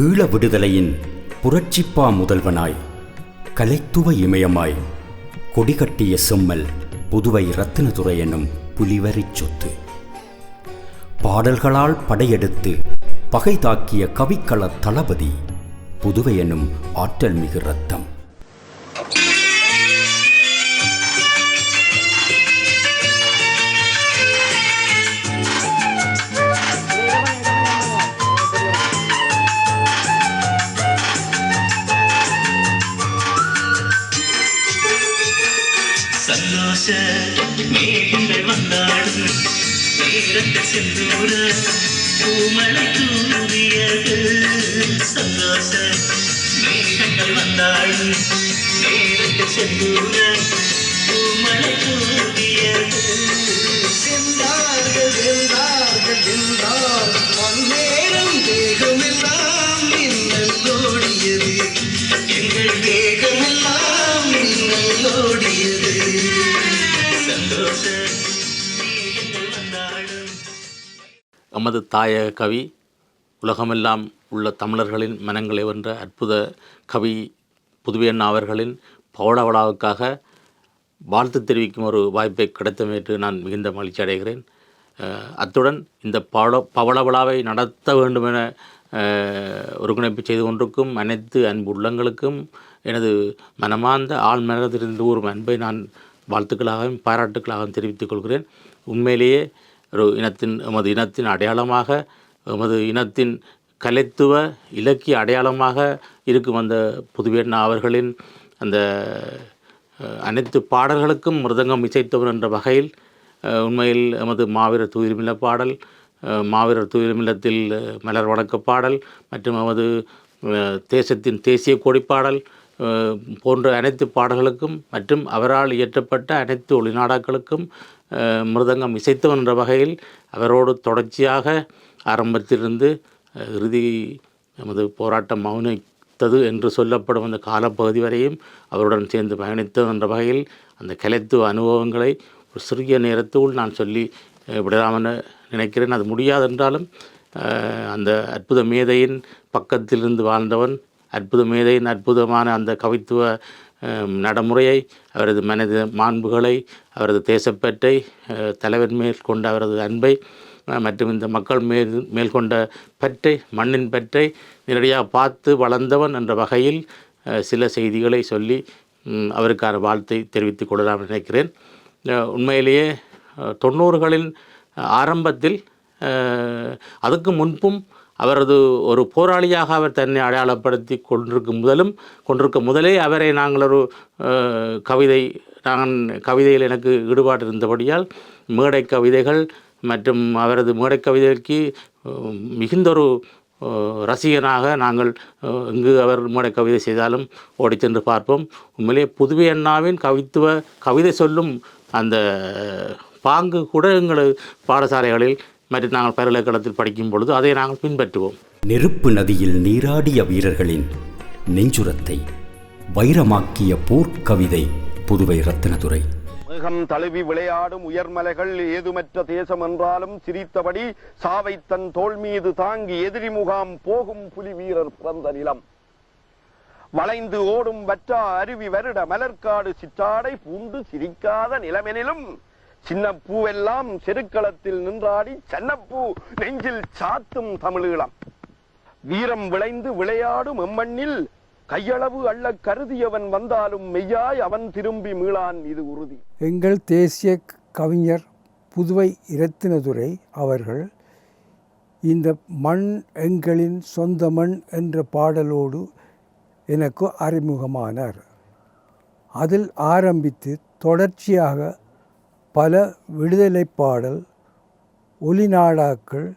ஈழ விடுதலையின் புரட்சிப்பா முதல்வனாய் கலைத்துவ இமயமாய் கொடிகட்டிய செம்மல் புதுவை ரத்தினதுரை எனும் புலிவரிச் சொத்து. பாடல்களால் படையெடுத்து பகை தாக்கிய கவிக்கள தளபதி புதுவை எனும் ஆற்றல் மிகு ரத்தம். சந்தோஷ மேகங்கள் வந்தாடும் நேரத்தை செந்தூர பூமலை தூவியது. சந்தோஷ மேகங்கள் வந்தாடும் நேரத்தை செந்தூர பூமலை தூவியது. சென்றார்கள் சென்றார்கள் சென்றார் நேரம் தேகமெல்லாம் மின்னல் ஓடியது. எங்கள் தேகமெல்லாம் மின்னல் ஓடியது. நமது தாயக கவி, உலகமெல்லாம் உள்ள தமிழர்களின் மனங்களை வென்ற அற்புத கவி புதுவை அண்ணா அவர்களின் பவள விழாவுக்காக வாழ்த்து தெரிவிக்கும் ஒரு வாய்ப்பை கிடைத்தமைக்கு நான் மிகுந்த மகிழ்ச்சி அடைகிறேன். அத்துடன் இந்த பவள விழாவை நடத்த வேண்டும் என ஒருங்கிணைப்பு செய்து கொண்டிருக்கும் அனைத்து அன்பு உள்ளங்களுக்கும் எனது மனமார்ந்த ஆள் மனதிலிருந்து ஒரு அன்பை நான் வாழ்த்துக்களாகவும் பாராட்டுக்களாகவும் தெரிவித்துக் கொள்கிறேன். உண்மையிலேயே ஒரு எமது இனத்தின் அடையாளமாக, எமது இனத்தின் கலைத்துவ இலக்கிய அடையாளமாக இருக்கும் அந்த புதுவை அண்ணா அவர்களின் அந்த அனைத்து பாடல்களுக்கும் மிருதங்கம் இசைத்தவர் என்ற வகையில் உண்மையில் எமது மாவீரர் தூயிலுமில்ல பாடல், மாவீரர் தூயிலுமில்லத்தில் மலர் வணக்க பாடல் மற்றும் எமது தேசத்தின் தேசிய கொடிப்பாடல் போன்ற அனைத்து பாடல்களுக்கும் மற்றும் அவரால் இயற்றப்பட்ட அனைத்து ஒளிநாடாக்களுக்கும் மிருதங்கம் இசைத்தவன் என்ற வகையில் அவரோடு தொடர்ச்சியாக ஆரம்பத்திலிருந்து இறுதி நமது போராட்டம் மௌனித்தது என்று சொல்லப்படும் அந்த காலப்பகுதி வரையும் அவருடன் சேர்ந்து பயணித்தது என்ற வகையில் அந்த கலைத்துவ அனுபவங்களை ஒரு சிறிய நேரத்துள் நான் சொல்லி விடலாமென நினைக்கிறேன். அது முடியாதென்றாலும் அந்த அற்புத மேதையின் பக்கத்திலிருந்து வாழ்ந்தவன், அற்புத மேதையின் அற்புதமான அந்த கவித்துவ நடைமுறையை, அவரது மனித மாண்புகளை, அவரது தேசப்பற்றை, தலைவர் மேல் கொண்ட அவரது அன்பை மற்றும் இந்த மக்கள் மேல் கொண்ட பற்றை, மண்ணின் பற்றை நேரடியாக பார்த்து வளர்ந்தவன் என்ற வகையில் சில செய்திகளை சொல்லி அவருக்கான வாழ்த்தை தெரிவித்துக் கொள்ளலாம் நினைக்கிறேன். உண்மையிலேயே 90களின் ஆரம்பத்தில், அதுக்கு முன்பும் அவரது ஒரு போராளியாக அவர் தன்னை அடையாளப்படுத்தி கொண்டிருக்க முதலே அவரை நாங்கள் ஒரு கவிதையில் எனக்கு ஈடுபாடு இருந்தபடியால் மேடை கவிதைகள் மற்றும் அவரது மேடை கவிதைக்கு மிகுந்த ஒரு ரசிகனாக நாங்கள் இங்கு அவர் மேடை கவிதை செய்தாலும் ஓடி சென்று பார்ப்போம். உண்மையிலே புதுவை அண்ணாவின் கவிதை சொல்லும் அந்த பாங்கு கூட எங்கள் பாடசாலைகளில் மற்றும் நாங்கள் பல்கலைக்கழகத்தில் படிக்கும் பொழுது அதை நாங்கள் பின்பற்றுவோம். நெருப்பு நதியில் நீராடிய வீரர்களின் நெஞ்சுரத்தை வைரமாக்கிய போர்க்கவிதை புதுவை ரத்தினதுரை. மேகம் தழுவி விளையாடும் உயர்மலைகள் ஏதுமற்ற தேசம் என்றாலும் சிரித்தபடி சாவை தன் தோள் மீது தாங்கி எதிரி முகாம் போகும் புலி வீரர் பிறந்த நிலம். வளைந்து ஓடும் வற்றா அருவி வருட மலர்காடு சிற்றாடை பூண்டு சிரிக்காத நிலமெனிலும் சின்ன பூவெல்லாம் செருக்களத்தில் நின்றாடி சன்னப்பூ நெஞ்சில் சாத்தும் தமிழீழம். வீரம் விளைந்து விளையாடும் எம்மண்ணில் கையளவு அள்ள கருதியவன் வந்தாலும் மெய்யாய் அவன் திரும்பி மீளான் இது உறுதி. எங்கள் தேசிய கவிஞர் புதுவை ரத்தினதுரை அவர்கள் இந்த மண் எங்களின் சொந்த மண் என்ற பாடலோடு எனக்கு அறிமுகமானார். அதில் ஆரம்பித்து தொடர்ச்சியாக பல விடுதலை பாடல், ஒலிநாடாக்கள்,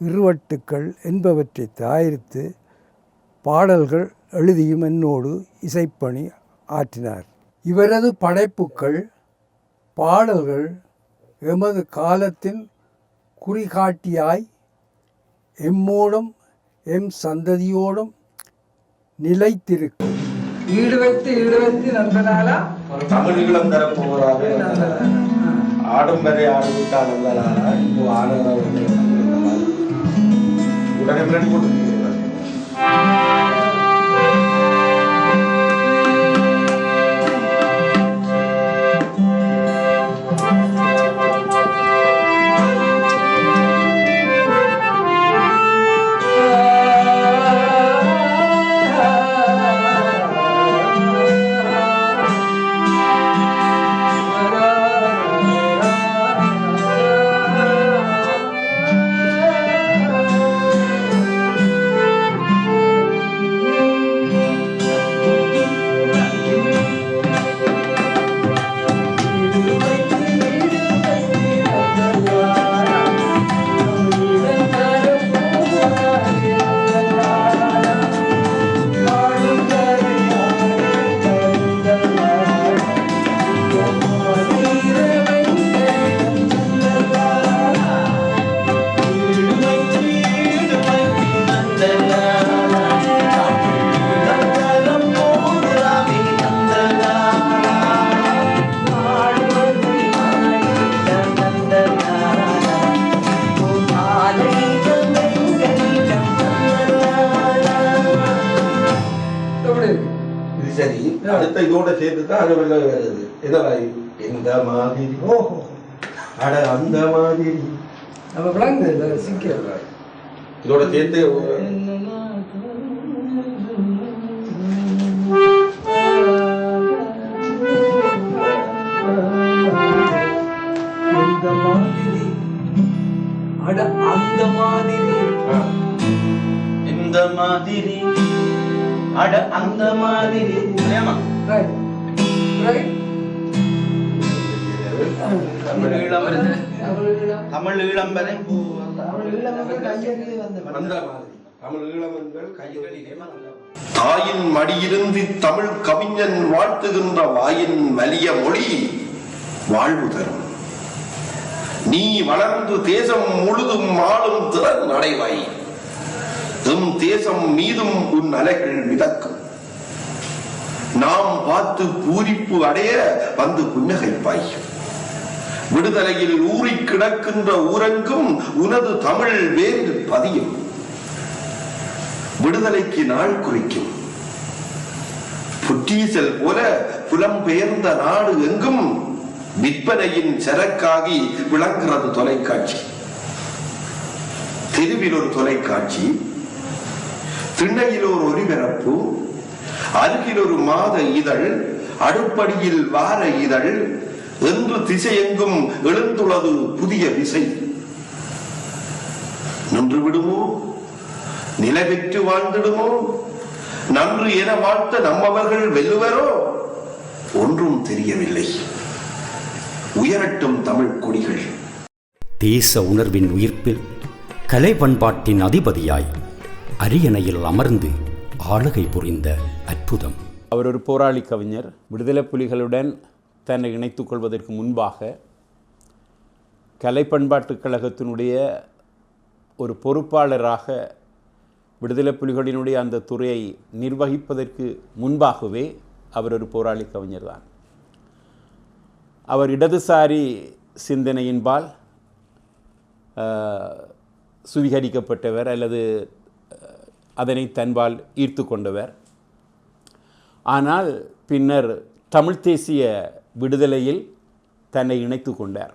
இருவட்டுக்கள் என்பவற்றை தயாரித்து பாடல்கள் எழுதியும் என்னோடு இசைப்பணி ஆற்றினார். இவரது படைப்புக்கள், பாடல்கள் எமது காலத்தின் குறிகாட்டியாய் எம்மோடும் எம் சந்ததியோடும் நிலைத்திருக்கும். ஈடுவைத்து நண்பனாலா தமிழீழம் தரப்போவதாக ஆடும் வரை ஆடுவிட்டு ஆனந்தானா இப்போ ஆனதாக உடனே முன்னாடி போட்டு அடுத்த இதோட சேர்த்து தான் அது வெள்ள வருது. இதெல்லாம் எந்த மாதிரி ஓஹோ அட அந்த மாதிரி இதோட சேர்த்து அந்த மாதிரி இந்த மாதிரி அட அந்த மாதிரி தமிழ் ஈழம்பரை தாயின் மடியிருந்து தமிழ் கவிஞன் வாழ்த்துகின்ற வாயின் வலிய மொழி வாழ்வு தரும். நீ வளர்ந்து தேசம் முழுதும் ஆளும் திறன் அடைவாய். எம் தேசம் மீதும் உன் அலைகள் மிதக்கும். நாம் பார்த்து பூரிப்பு அடைய வந்து புன்னகைப்பாய். விடுதலையில் ஊறி கிடக்கின்ற ஊரெங்கும் உனது தமிழ் வேறு பதியும். விடுதலைக்கு நாள் குறிக்கும். புற்றீசல் போல புலம்பெயர்ந்த நாடு எங்கும் விற்பனையின் சரக்காகி விளங்குகிறது தொலைக்காட்சி. தெருவில் ஒரு தொலைக்காட்சி, திண்ணையில் ஒரு ஒலிபரப்பு, அருகில் ஒரு மாத இதழ், அடுப்படியில் வார இதழ் என்று திசையெங்கும் எழுந்துள்ளது புதிய விசை. நின்று விடுமோ, நிலை பெற்று வாழ்ந்திடுமோ, நன்று என வாழ்த்த நம்மவர்கள் வெல்லுவரோ ஒன்றும் தெரியவில்லை. உயரட்டும் தமிழ் கொடிகள். தேச உணர்வின் உயிர்ப்பில் கலை பண்பாட்டின் அதிபதியாய் அரியணையில் அமர்ந்து ஆளுகை புரிந்த அற்புதம். அவர் ஒரு போராளி கவிஞர். விடுதலை புலிகளுடன் தன்னை இணைத்துக் கொள்வதற்கு முன்பாக கலை பண்பாட்டுக் கழகத்தினுடைய ஒரு பொறுப்பாளராக விடுதலை புலிகளினுடைய அந்த துறையை நிர்வகிப்பதற்கு முன்பாகவே அவர் ஒரு போராளி கவிஞர் தான். அவர் இடதுசாரி சிந்தனையின்பால் சுவீகரிக்கப்பட்டவர் அல்லது அதனை தன்பால் ஈர்த்து கொண்டவர். ஆனால் பின்னர் தமிழ் தேசிய விடுதலையில் தன்னை இணைத்து கொண்டார்.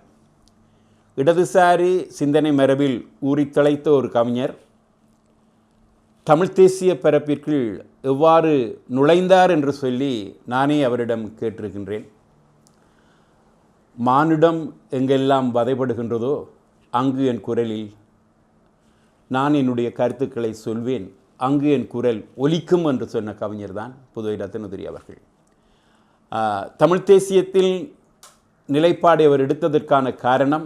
இடதுசாரி சிந்தனை மரபில் ஊறித்தழைத்த ஒரு கவிஞர் தமிழ் தேசிய பரப்பிற்குள் எவ்வாறு நுழைந்தார் என்று சொல்லி நானே அவரிடம் கேட்டிருக்கின்றேன். மானுடம் எங்கெல்லாம் வதைப்படுகின்றதோ அங்கு என் குரலில் நான் என்னுடைய கருத்துக்களை சொல்வேன், அங்கு என் குரல் ஒலிக்கும் என்று சொன்ன கவிஞர் தான் புதுவை ரத்னதுரை அவர்கள். தமிழ் தேசியத்தில் நிலைப்பாடை அவர் எடுத்ததற்கான காரணம்,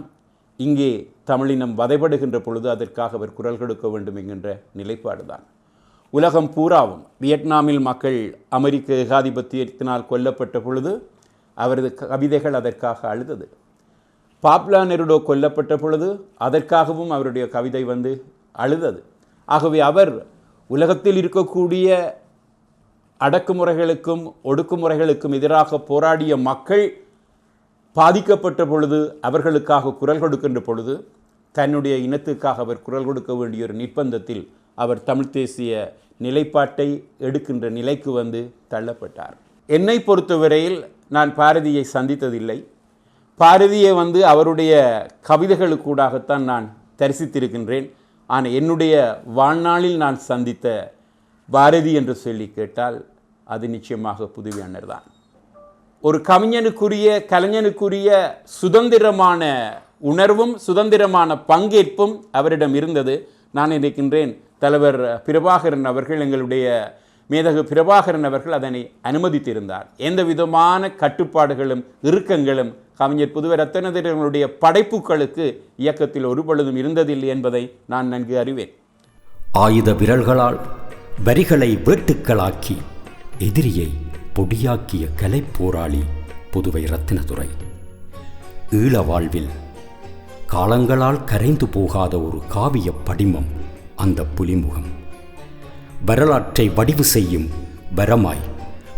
இங்கே தமிழினம் வதைப்படுகின்ற பொழுது அதற்காக அவர் குரல் கொடுக்க வேண்டும் என்கின்ற நிலைப்பாடு தான். உலகம் பூராவும் வியட்நாமில் மக்கள் அமெரிக்க ஏகாதிபத்தியத்தினால் கொல்லப்பட்ட பொழுது அவரது கவிதைகள் அதற்காக அழுதது. பாப்லா நெருடோ கொல்லப்பட்ட பொழுது அதற்காகவும் அவருடைய கவிதை வந்து அழுதது. ஆகவே அவர் உலகத்தில் இருக்கக்கூடிய அடக்குமுறைகளுக்கும் ஒடுக்குமுறைகளுக்கும் எதிராக போராடிய மக்கள் பாதிக்கப்பட்ட பொழுது அவர்களுக்காக குரல் கொடுக்கின்ற பொழுது தன்னுடைய இனத்துக்காக அவர் குரல் கொடுக்க வேண்டிய ஒரு நிர்பந்தத்தில் அவர் தமிழ் தேசிய நிலைப்பாட்டை எடுக்கின்ற நிலைக்கு வந்து தள்ளப்பட்டார். என்னை பொறுத்தவரையில் நான் பாரதியை சந்தித்ததில்லை. பாரதியை வந்து அவருடைய கவிதைகளுக்கூடாகத்தான் நான் தரிசித்திருக்கின்றேன். ஆனால் என்னுடைய வாழ்நாளில் நான் சந்தித்த பாரதி என்று சொல்லி கேட்டால் அது நிச்சயமாக புதுவை அண்ணர் தான். ஒரு கலைஞனுக்குரிய சுதந்திரமான உணர்வும் சுதந்திரமான பங்கேற்பும் அவரிடம் இருந்தது. நான் நினைக்கின்றேன் தலைவர் பிரபாகரன் அவர்கள், எங்களுடைய மேதகு பிரபாகரன் அவர்கள் அதனை அனுமதித்திருந்தார். எந்த விதமான கட்டுப்பாடுகளும் இறுக்கங்களும் கவிஞர் புதுவை ரத்னதுரையினுடைய படைப்புகளுக்கு இயக்கத்தில் ஒருபொழுதும் இருந்ததில்லை என்பதை நான் நன்கு அறிவேன். ஆயுத விரல்களால் வரிகளை வேட்டுக்களாக்கி எதிரியை பொடியாக்கிய கலை போராளி புதுவை ரத்தினதுரை. ஈழ வாழ்வில் காலங்களால் கரைந்து போகாத ஒரு காவிய படிமம் அந்த புலிமுகம். வரலாற்றை வடிவு செய்யும் வரமாய்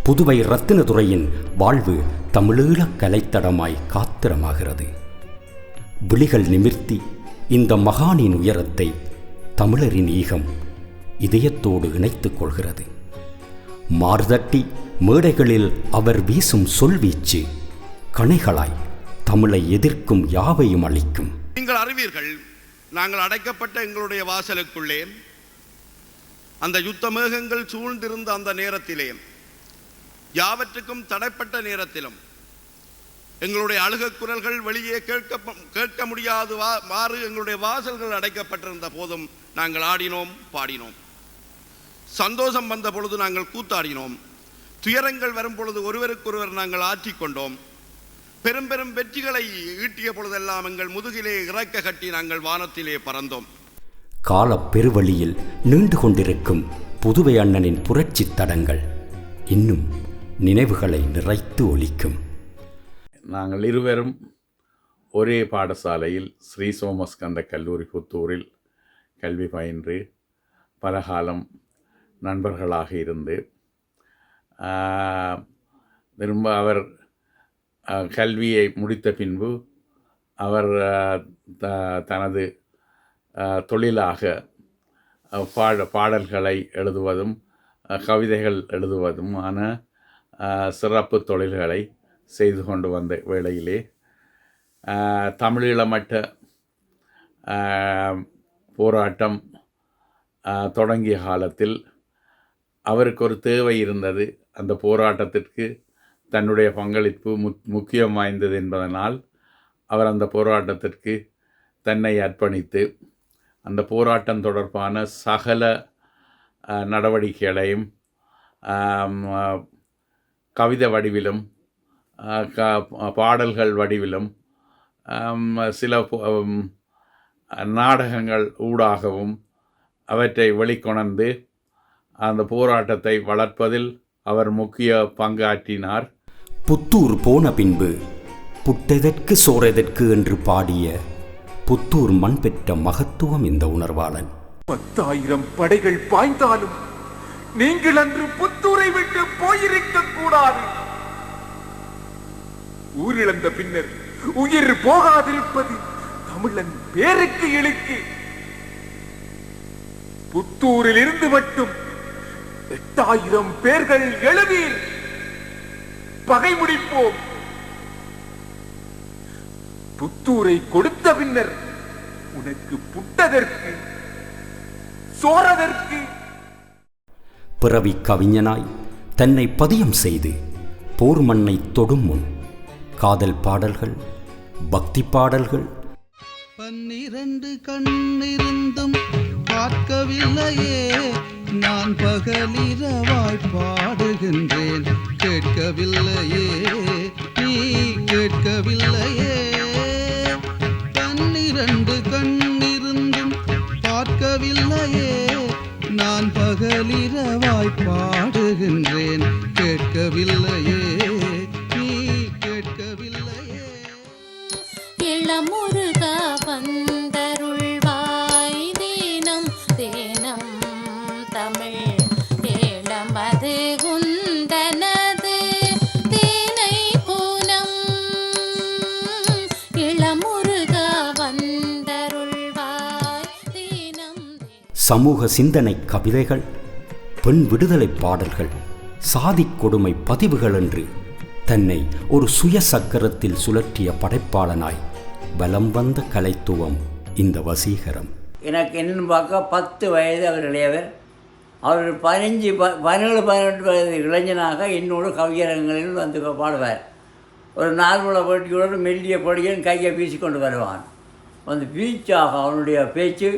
புதுவை ரத்தினதுரையின் வாழ்வு தமிழீழ கலைத்தடமாய் காத்திரமாகிறது. விழிகள் நிமிர்த்தி இந்த மகானின் உயரத்தை தமிழரின் ஈகம் இதயத்தோடு இணைத்துக் கொள்கிறது. மார்தட்டி மேடைகளில் அவர் வீசும் சொல்வீச்சு கணைகளாய் தமிழை எதிர்க்கும் யாவையும் அளிக்கும். நீங்கள் அறிவீர்கள், நாங்கள் அடைக்கப்பட்ட எங்களுடைய வாசலுக்குள்ளே அந்த யுத்த மேகங்கள் சூழ்ந்திருந்த அந்த நேரத்திலே, யாவற்றுக்கும் தடைப்பட்ட நேரத்திலும் எங்களுடைய அழுக குரல்கள் வெளியே கேட்க முடியாது மாறு எங்களுடைய வாசல்கள் அடைக்கப்பட்டிருந்த போதும் நாங்கள் ஆடினோம், பாடினோம். சந்தோஷம் வந்த பொழுது நாங்கள் கூத்தாடினோம். துயரங்கள் வரும் பொழுது ஒருவருக்கொருவர் நாங்கள் ஆற்றிக்கொண்டோம். பெரும் பெரும் வெற்றிகளை ஈட்டிய பொழுதெல்லாம் எங்கள் முதுகிலே இறக்க கட்டி நாங்கள் வானத்திலே பறந்தோம். கால பெருவழியில் நீண்டு கொண்டிருக்கும் புதுவை அண்ணனின் புரட்சி தடங்கள் இன்னும் நினைவுகளை நிறைத்து ஒலிக்கும். நாங்கள் இருவரும் ஒரே பாடசாலையில் ஸ்ரீ சோமஸ்கந்த கல்லூரி புத்தூரில் கல்வி பயின்று பலகாலம் நண்பர்களாக இருந்து திரும்ப அவர் கல்வியை முடித்த பின்பு அவர் தனது தொழிலாக பாடல்களை எழுதுவதும் கவிதைகள் எழுதுவதுமான சிறப்பு தொழில்களை செய்து கொண்டு வந்த வேளையிலே தமிழீழ மட்ட போராட்டம் தொடங்கிய காலத்தில் அவருக்கு ஒரு தேவை இருந்தது. அந்த போராட்டத்திற்கு தன்னுடைய பங்களிப்பு முக்கியம் வாய்ந்தது என்பதனால் அவர் அந்த போராட்டத்திற்கு தன்னை அர்ப்பணித்து அந்த போராட்டம் தொடர்பான சகல நடவடிக்கைகளையும் கவிதை வடிவிலும் பாடல்கள் வடிவிலும் சில நாடகங்கள் ஊடாகவும் அவற்றை வெளிக்கொணர்ந்து அந்த போராட்டத்தை வளர்ப்பதில் அவர் முக்கிய பங்காற்றினார். புத்தூர் போன பின்பு புட்டெதற்கு சோரெதற்கு என்று பாடிய புத்தூர் மண் பெற்ற மகத்துவம் இந்த உணர்வாளன். 10,000 படைகள் பாய்ந்தாலும் நீங்கள் அன்று புத்தூரை விட்டு போயிருக்க கூடாது. ஊரிழந்த பின்னர் உயிர் போகாதிருப்பது தமிழன் பேருக்கு இழுக்கு. புத்தூரில் இருந்து மட்டும் 8,000 பேர்கள் எழுவீர். பகை முடிப்போம். புத்தூரை கொடுத்த பின்னர் உனக்கு புட்டதற்கு சோரதற்கு. பிறவி கவிஞனாய் தன்னை பதியம் செய்து போர் மண்ணை தொடும் முன் காதல் பாடல்கள், பக்தி பாடல்கள். 12 கண்ணிருந்தும் பார்க்கவில்லையே, நான் பகலிரவாய் பாடுகின்றேன். கேட்கவில்லையே, நீ கேட்கவில்லையே. 12 கண்ணிருந்தும் பார்க்கவில்லையே, நான் பகலிரவாய் பாடுகின்றேன். கேட்கவில்லையே, நீ கேட்கவில்லையே. இளமுருகா வந்தருள்வாய் தேனம் தேனம் தமிழ் ஏளமது குந்தனது தேனை பூனம். இளமுருகா வந்தருள்வாய் தேனம். சமூக சிந்தனை கவிதைகள், பெண் விடுதலை பாடல்கள், சாதிக் கொடுமை பதிவுகள் என்று தன்னை ஒரு சுய சக்கரத்தில் சுழற்றிய படைப்பாளனாய் பலம் வந்த கலைத்துவம் இந்த வசீகரம். எனக்கு என்னென்னு பார்க்க 10 வயது அவர் இளையவர். அவர் 17-18 வயது இளைஞனாக என்னோட கவியரங்களில் வந்து பாடுவார். ஒரு நார்மலை போட்டியோடு மெல்லிய பொடியன் கையை வீசிக்கொண்டு வருவான். வந்து வீச்சாக அவனுடைய பேச்சு,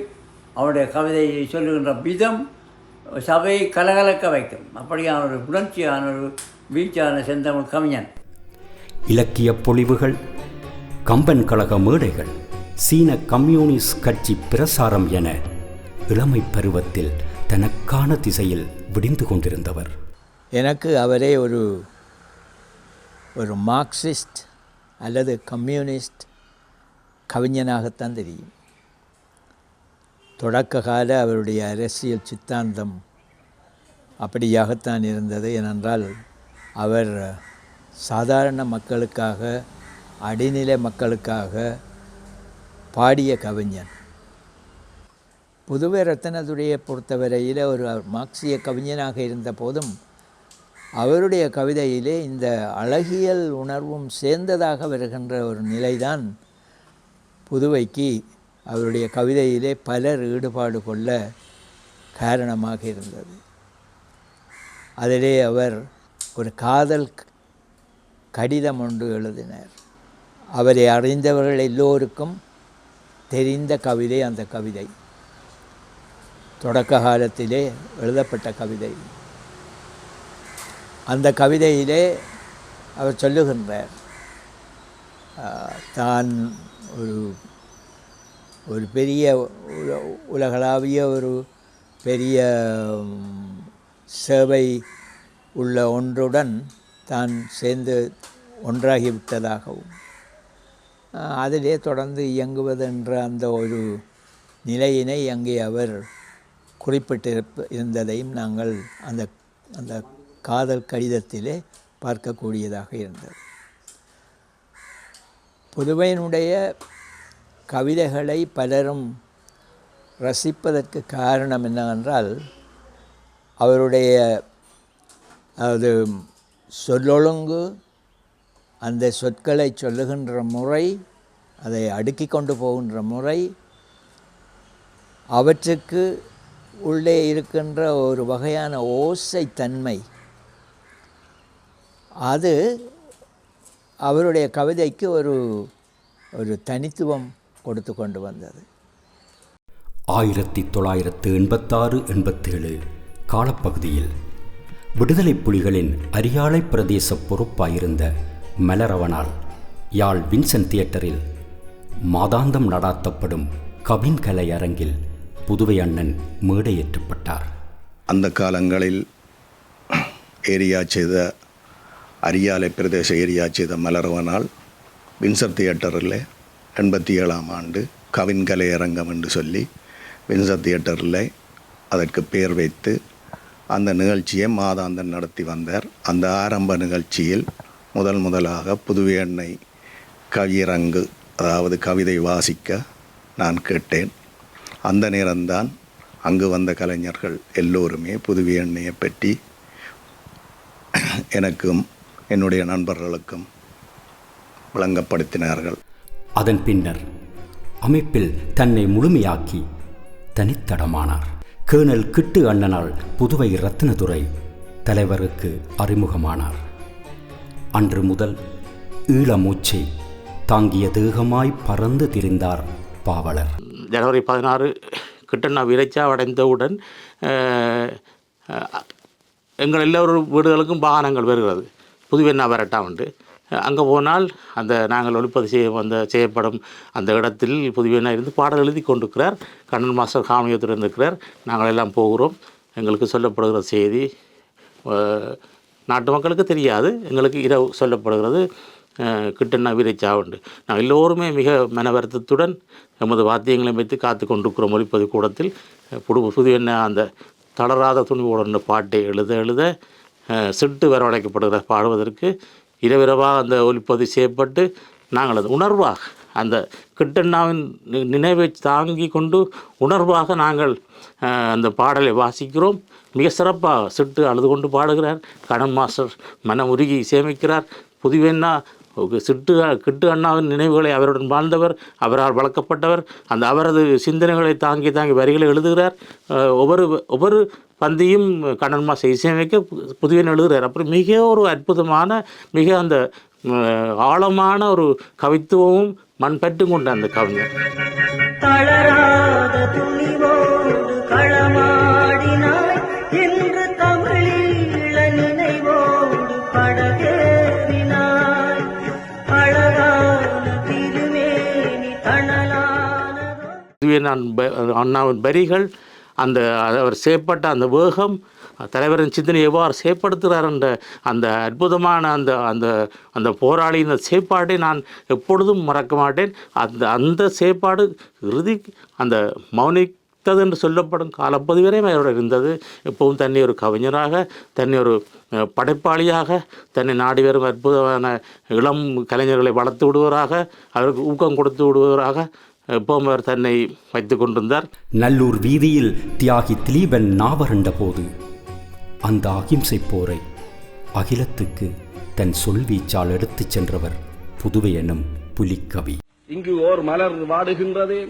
அவனுடைய கவிதையை சொல்லுகின்ற விதம் சபையை கலகலக்க வைக்கும். அப்படியான ஒரு புணர்ச்சியான ஒரு வீச்சான செந்தமிழ் கவிஞன். இலக்கிய பொழிவுகள், கம்பன் கழக மேடைகள், சீன கம்யூனிஸ்ட் கட்சி பிரசாரம் என இளமை பருவத்தில் தனக்கான திசையில் விடிந்து கொண்டிருந்தவர். எனக்கு அவரே ஒரு மார்க்சிஸ்ட் அல்லது கம்யூனிஸ்ட் கவிஞனாகத்தான் தெரியும். தொடக்க கால அவருடைய அரசியல் சித்தாந்தம் அப்படியாகத்தான் இருந்தது. ஏனென்றால் அவர் சாதாரண மக்களுக்காக, அடிநிலை மக்களுக்காக பாடிய கவிஞன். புதுவை ரத்னதுரையை பொறுத்தவரையில் ஒரு மார்க்சிய கவிஞனாக இருந்த போதும் அவருடைய கவிதையிலே இந்த அழகியல் உணர்வும் சேர்ந்ததாக வருகின்ற ஒரு நிலைதான் புதுவைக்கு அவருடைய கவிதையிலே பலர் ஈடுபாடு கொள்ள காரணமாக இருந்தது. அதிலே அவர் ஒரு காதல் கடிதம் ஒன்று எழுதினார். அவரை அறிந்தவர்கள் எல்லோருக்கும் தெரிந்த கவிதை அந்த கவிதை. தொடக்க காலத்திலே எழுதப்பட்ட கவிதை. அந்த கவிதையிலே அவர் சொல்லுகின்றார், தான் ஒரு பெரிய உலகளாவிய ஒரு பெரிய சேவை உள்ள ஒன்றுடன் தான் சேர்ந்து ஒன்றாகிவிட்டதாகவும் அதிலே தொடர்ந்து இயங்குவதென்ற அந்த ஒரு நிலையினை அங்கே அவர் குறிப்பிட்டு இருந்ததையும் நாங்கள் அந்த காதல் கடிதத்திலே பார்க்கக்கூடியதாக இருந்தது. புதுவையினுடைய கவிதைகளை பலரும் ரசிப்பதற்கு காரணம் என்னவென்றால் அவருடைய அது சொல்லொழுங்கு, அந்த சொற்களை சொல்லுகின்ற முறை, அதை அடுக்கி கொண்டு போகின்ற முறை, அவற்றுக்கு உள்ளே இருக்கின்ற ஒரு வகையான ஓசைத்தன்மை, அது அவருடைய கவிதைக்கு ஒரு தனித்துவம் கொடுத்து கொண்டு வந்தது. 1986-87 காலப்பகுதியில் விடுதலை புலிகளின் அரியாலை பிரதேச பொறுப்பாயிருந்த மலரவனால் யாழ் வின்சென்ட் தியேட்டரில் மாதாந்தம் நடாத்தப்படும் கவின் கலை அரங்கில் புதுவை அண்ணன் மேடையேற்றப்பட்டார். அந்த காலங்களில் ஏரியா செய்த அரியாலை பிரதேச ஏரியா செய்த மலரவனால் வின்சென்ட் தியேட்டரில் 87ஆம் ஆண்டு கவின் கலை அரங்கம் என்று சொல்லி வின்சென்ட் தியேட்டரில் அதற்கு பெயர் வைத்து அந்த நிகழ்ச்சியை மாதாந்தம் நடத்தி வந்தார். அந்த ஆரம்ப நிகழ்ச்சியில் முதலாக புதுவை அன்னை கவியரங்கு, அதாவது கவிதை வாசிக்க நான் கேட்டேன். அந்த நேரம்தான் அங்கு வந்த கலைஞர்கள் எல்லோருமே புதுவை அன்னையை பற்றி எனக்கும் என்னுடைய நண்பர்களுக்கும் விளங்கப்படுத்தினார்கள். அதன் பின்னர் அமைப்பில் தன்னை முழுமையாக்கி தனித்தடமானார். கேர்னல் கிட்டு அண்ணனால் புதுவை ரத்னதுரை தலைவருக்கு அறிமுகமானார். அன்று முதல் ஈழமூச்சை தாங்கிய தேகமாய் பறந்து திரிந்தார் பாவலர். ஜனவரி 16 கிட்டண்ணா விரைச்சாவடைந்தவுடன் எங்கள் எல்லோரும் வீடுகளுக்கும் வாகனங்கள் வருகிறது. புதுவெண்ணா வரட்டா உண்டு. அங்கே போனால் அந்த நாங்கள் ஒளிப்பதி செய்யப்படும் அந்த இடத்தில் புதுவெண்ணா இருந்து பாடல் எழுதி கொண்டிருக்கிறார். கண்ணன் மாஸ்டர் காமியத்துடன் இருந்திருக்கிறார். நாங்கள் எல்லாம் போகிறோம். எங்களுக்கு சொல்லப்படுகிற செய்தி நாட்டு மக்களுக்கு தெரியாது. எங்களுக்கு இரவு சொல்லப்படுகிறது கிட்டண்ணா வீரைச்சா உண்டு. நாங்கள் எல்லோருமே மிக மனவருத்தத்துடன் எமது வாத்தியங்களை வைத்து காத்து கொண்டிருக்கிறோம். ஒளிப்பதி கூடத்தில் புதுவெண்ணா அந்த தளராத துணிவோட பாட்டை எழுத சிட்டு வரவழைக்கப்படுகிற பாடுவதற்கு இரவிரவாக அந்த ஒலிப்பதிவு செய்யப்பட்டு நாங்கள் அது உணர்வாக அந்த கிட்டண்ணாவின் நினைவை தாங்கி கொண்டு உணர்வாக நாங்கள் அந்த பாடலை வாசிக்கிறோம். மிக சிறப்பாக சிட்டு அழுது கொண்டு பாடுகிறார். கணன் மாஸ்டர் மனம் உருகி இசையமைக்கிறார். புதுவெண்ணா கிட்டு அண்ணாவின் நினைவுகளை அவருடன் வாழ்ந்தவர், அவரால் வளர்க்கப்பட்டவர். அந்த அவரது சிந்தனைகளை தாங்கி வரிகளை எழுதுகிறார். ஒவ்வொரு பந்தியும் கண்ணன் மாஸ்டர் இசையமைக்க புதுவெண் எழுதுகிறார். அப்புறம் மிக ஒரு அற்புதமான மிக அந்த ஆழமான ஒரு கவித்துவமும் மண்பற்று கொண்ட அந்த கவிஞர். தளராத துணிவோடு களமாடினாய் என்று தமிழீழ நினைவோடு படகேறினாய். அழகான திருமேனி தணலானதோ. அண்ணாவின் வரிகள், அந்த அவர் செய்யப்பட்ட அந்த வேகம், தலைவரின் சிந்தனை எவ்வாறு செயற்படுத்துகிறார் என்ற அந்த அற்புதமான அந்த அந்த அந்த போராளியின் செயற்பாட்டை நான் எப்பொழுதும் மறக்க மாட்டேன். அந்த செயற்பாடு இறுதி அந்த மௌனித்தது என்று சொல்லப்படும் காலப்பகுதி வரையும் அவரோட இருந்தது. எப்பவும் தன்னை ஒரு கவிஞராக, தன்னை ஒரு படைப்பாளியாக, தன்னை நாடி வரும் அற்புதமான இளம் கலைஞர்களை வளர்த்து விடுவதாக, அவருக்கு ஊக்கம் கொடுத்து விடுவதாக எப்பவும் அவர் தன்னை வைத்து கொண்டிருந்தார். நல்லூர் வீதியில் தியாகி திலீபன் நாவரண்ட போது அந்த அகிம்சை போரை அகிலத்துக்கு தன் சொல்வீச்சால் எடுத்துச் சென்றவர் புதுவை எனும் புலிக்கவி. இங்கு ஓர் மலர் வாடுகின்றதே,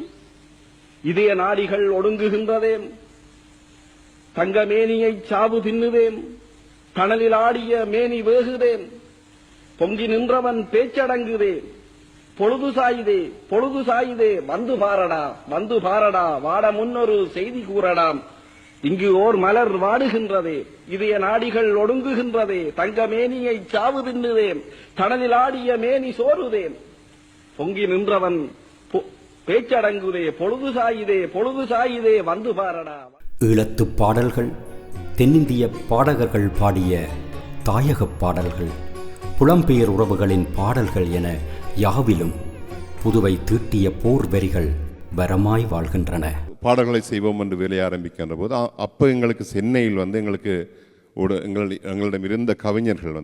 இதய நாடிகள் ஒடுங்குகின்றதேம், தங்கமேனியை சாவு தின்னுவேம், தணலில் ஆடிய மேனி வேகுதேம், பொங்கி நின்றவன் பேச்சடங்குதே, பொழுது சாயுதே வந்து பாரடா வாட முன்னொரு செய்தி கூறடாம். இங்கு ஓர் மலர் வாடுகின்றதே, இதய நாடிகள் ஒடுங்குகின்றதே, தங்க மேனியை சாவு தின்னுதேம், தணலில் ஆடிய மேனி சோறுதேம், பொங்கி நின்றவன் பேச்சடங்குதே, பொழுது சாயுதே வந்து பாரடா. ஈழத்து பாடல்கள், தென்னிந்திய பாடகர்கள் பாடிய தாயகப் பாடல்கள், புலம்பெயர் உறவுகளின் பாடல்கள் என யாவிலும் புதுவை தீட்டிய போர் வரிகள் வரமாய் வாழ்கின்றன. பாடல்களை செய்வோம் என்று வேலையை ஆரம்பிக்கின்ற போது அப்போ எங்களுக்கு சென்னையில் எங்களுக்கு எங்களிடம் இருந்த கவிஞர்கள்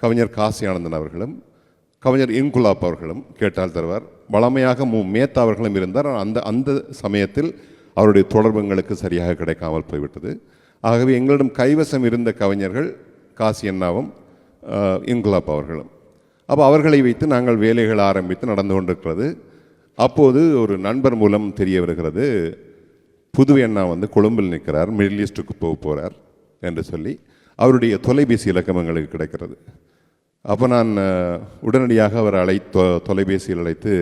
கவிஞர் காசி ஆனந்தன் அவர்களும் கவிஞர் இன்குலாப் அவர்களும் கேட்டால் தருவார். வளமையாக மேத்தா அவர்களும் இருந்தார். அந்த சமயத்தில் அவருடைய தொடர்பு எங்களுக்கு சரியாக கிடைக்காமல் போய்விட்டது. ஆகவே எங்களிடம் கைவசம் இருந்த கவிஞர்கள் காசி அண்ணாவும் இன்குலாப் அவர்களும். அப்போ அவர்களை வைத்து நாங்கள் வேலைகள் ஆரம்பித்து நடந்து கொண்டிருக்கிறது. அப்போது ஒரு நண்பர் மூலம் தெரிய வருகிறது, புதுவை அண்ணா கொழும்பில் நிற்கிறார், மிடில் ஈஸ்ட்டுக்கு போகிறார் என்று சொல்லி அவருடைய தொலைபேசி இலக்கம் எங்களுக்கு கிடைக்கிறது. அப்போ நான் உடனடியாக அவர் தொலைபேசியில் அழைத்து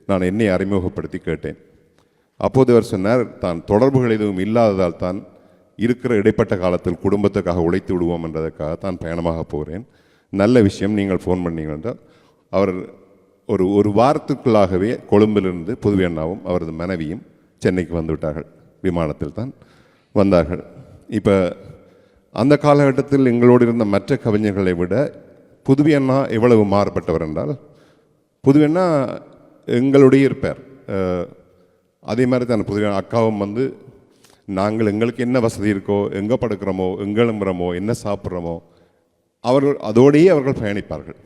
நான் என்னை அறிமுகப்படுத்தி கேட்டேன். அப்போது அவர் சொன்னார், தான் தொடர்புகள் எதுவும் இல்லாததால் தான் இருக்கிற இடைப்பட்ட காலத்தில் குடும்பத்துக்காக உழைத்து விடுவோம் என்றதற்காக தான் பயணமாக போகிறேன். நல்ல விஷயம், நீங்கள் ஃபோன் பண்ணீங்க என்றால். அவர் ஒரு வாரத்துக்குள்ளாகவே கொழும்பிலிருந்து புதுவை அண்ணாவும் அவரது மனைவியும் சென்னைக்கு வந்துவிட்டார்கள். விமானத்தில் தான் வந்தார்கள். இப்போ அந்த காலகட்டத்தில் எங்களோடு இருந்த மற்ற கவிஞர்களை விட புதுவை அண்ணா எவ்வளவு மாறுபட்டவர் என்றால், புதுவை அண்ணா எங்களுடைய இருப்பார். அதே மாதிரி தான் புதுவை அக்காவும் நாங்கள் எங்களுக்கு என்ன வசதி இருக்கோ, எங்கே படுக்கிறோமோ, எங்கே எழும்புறோமோ, என்ன சாப்பிட்றோமோ அவர்கள் அதோடையே அவர்கள் பயணிப்பார்கள்.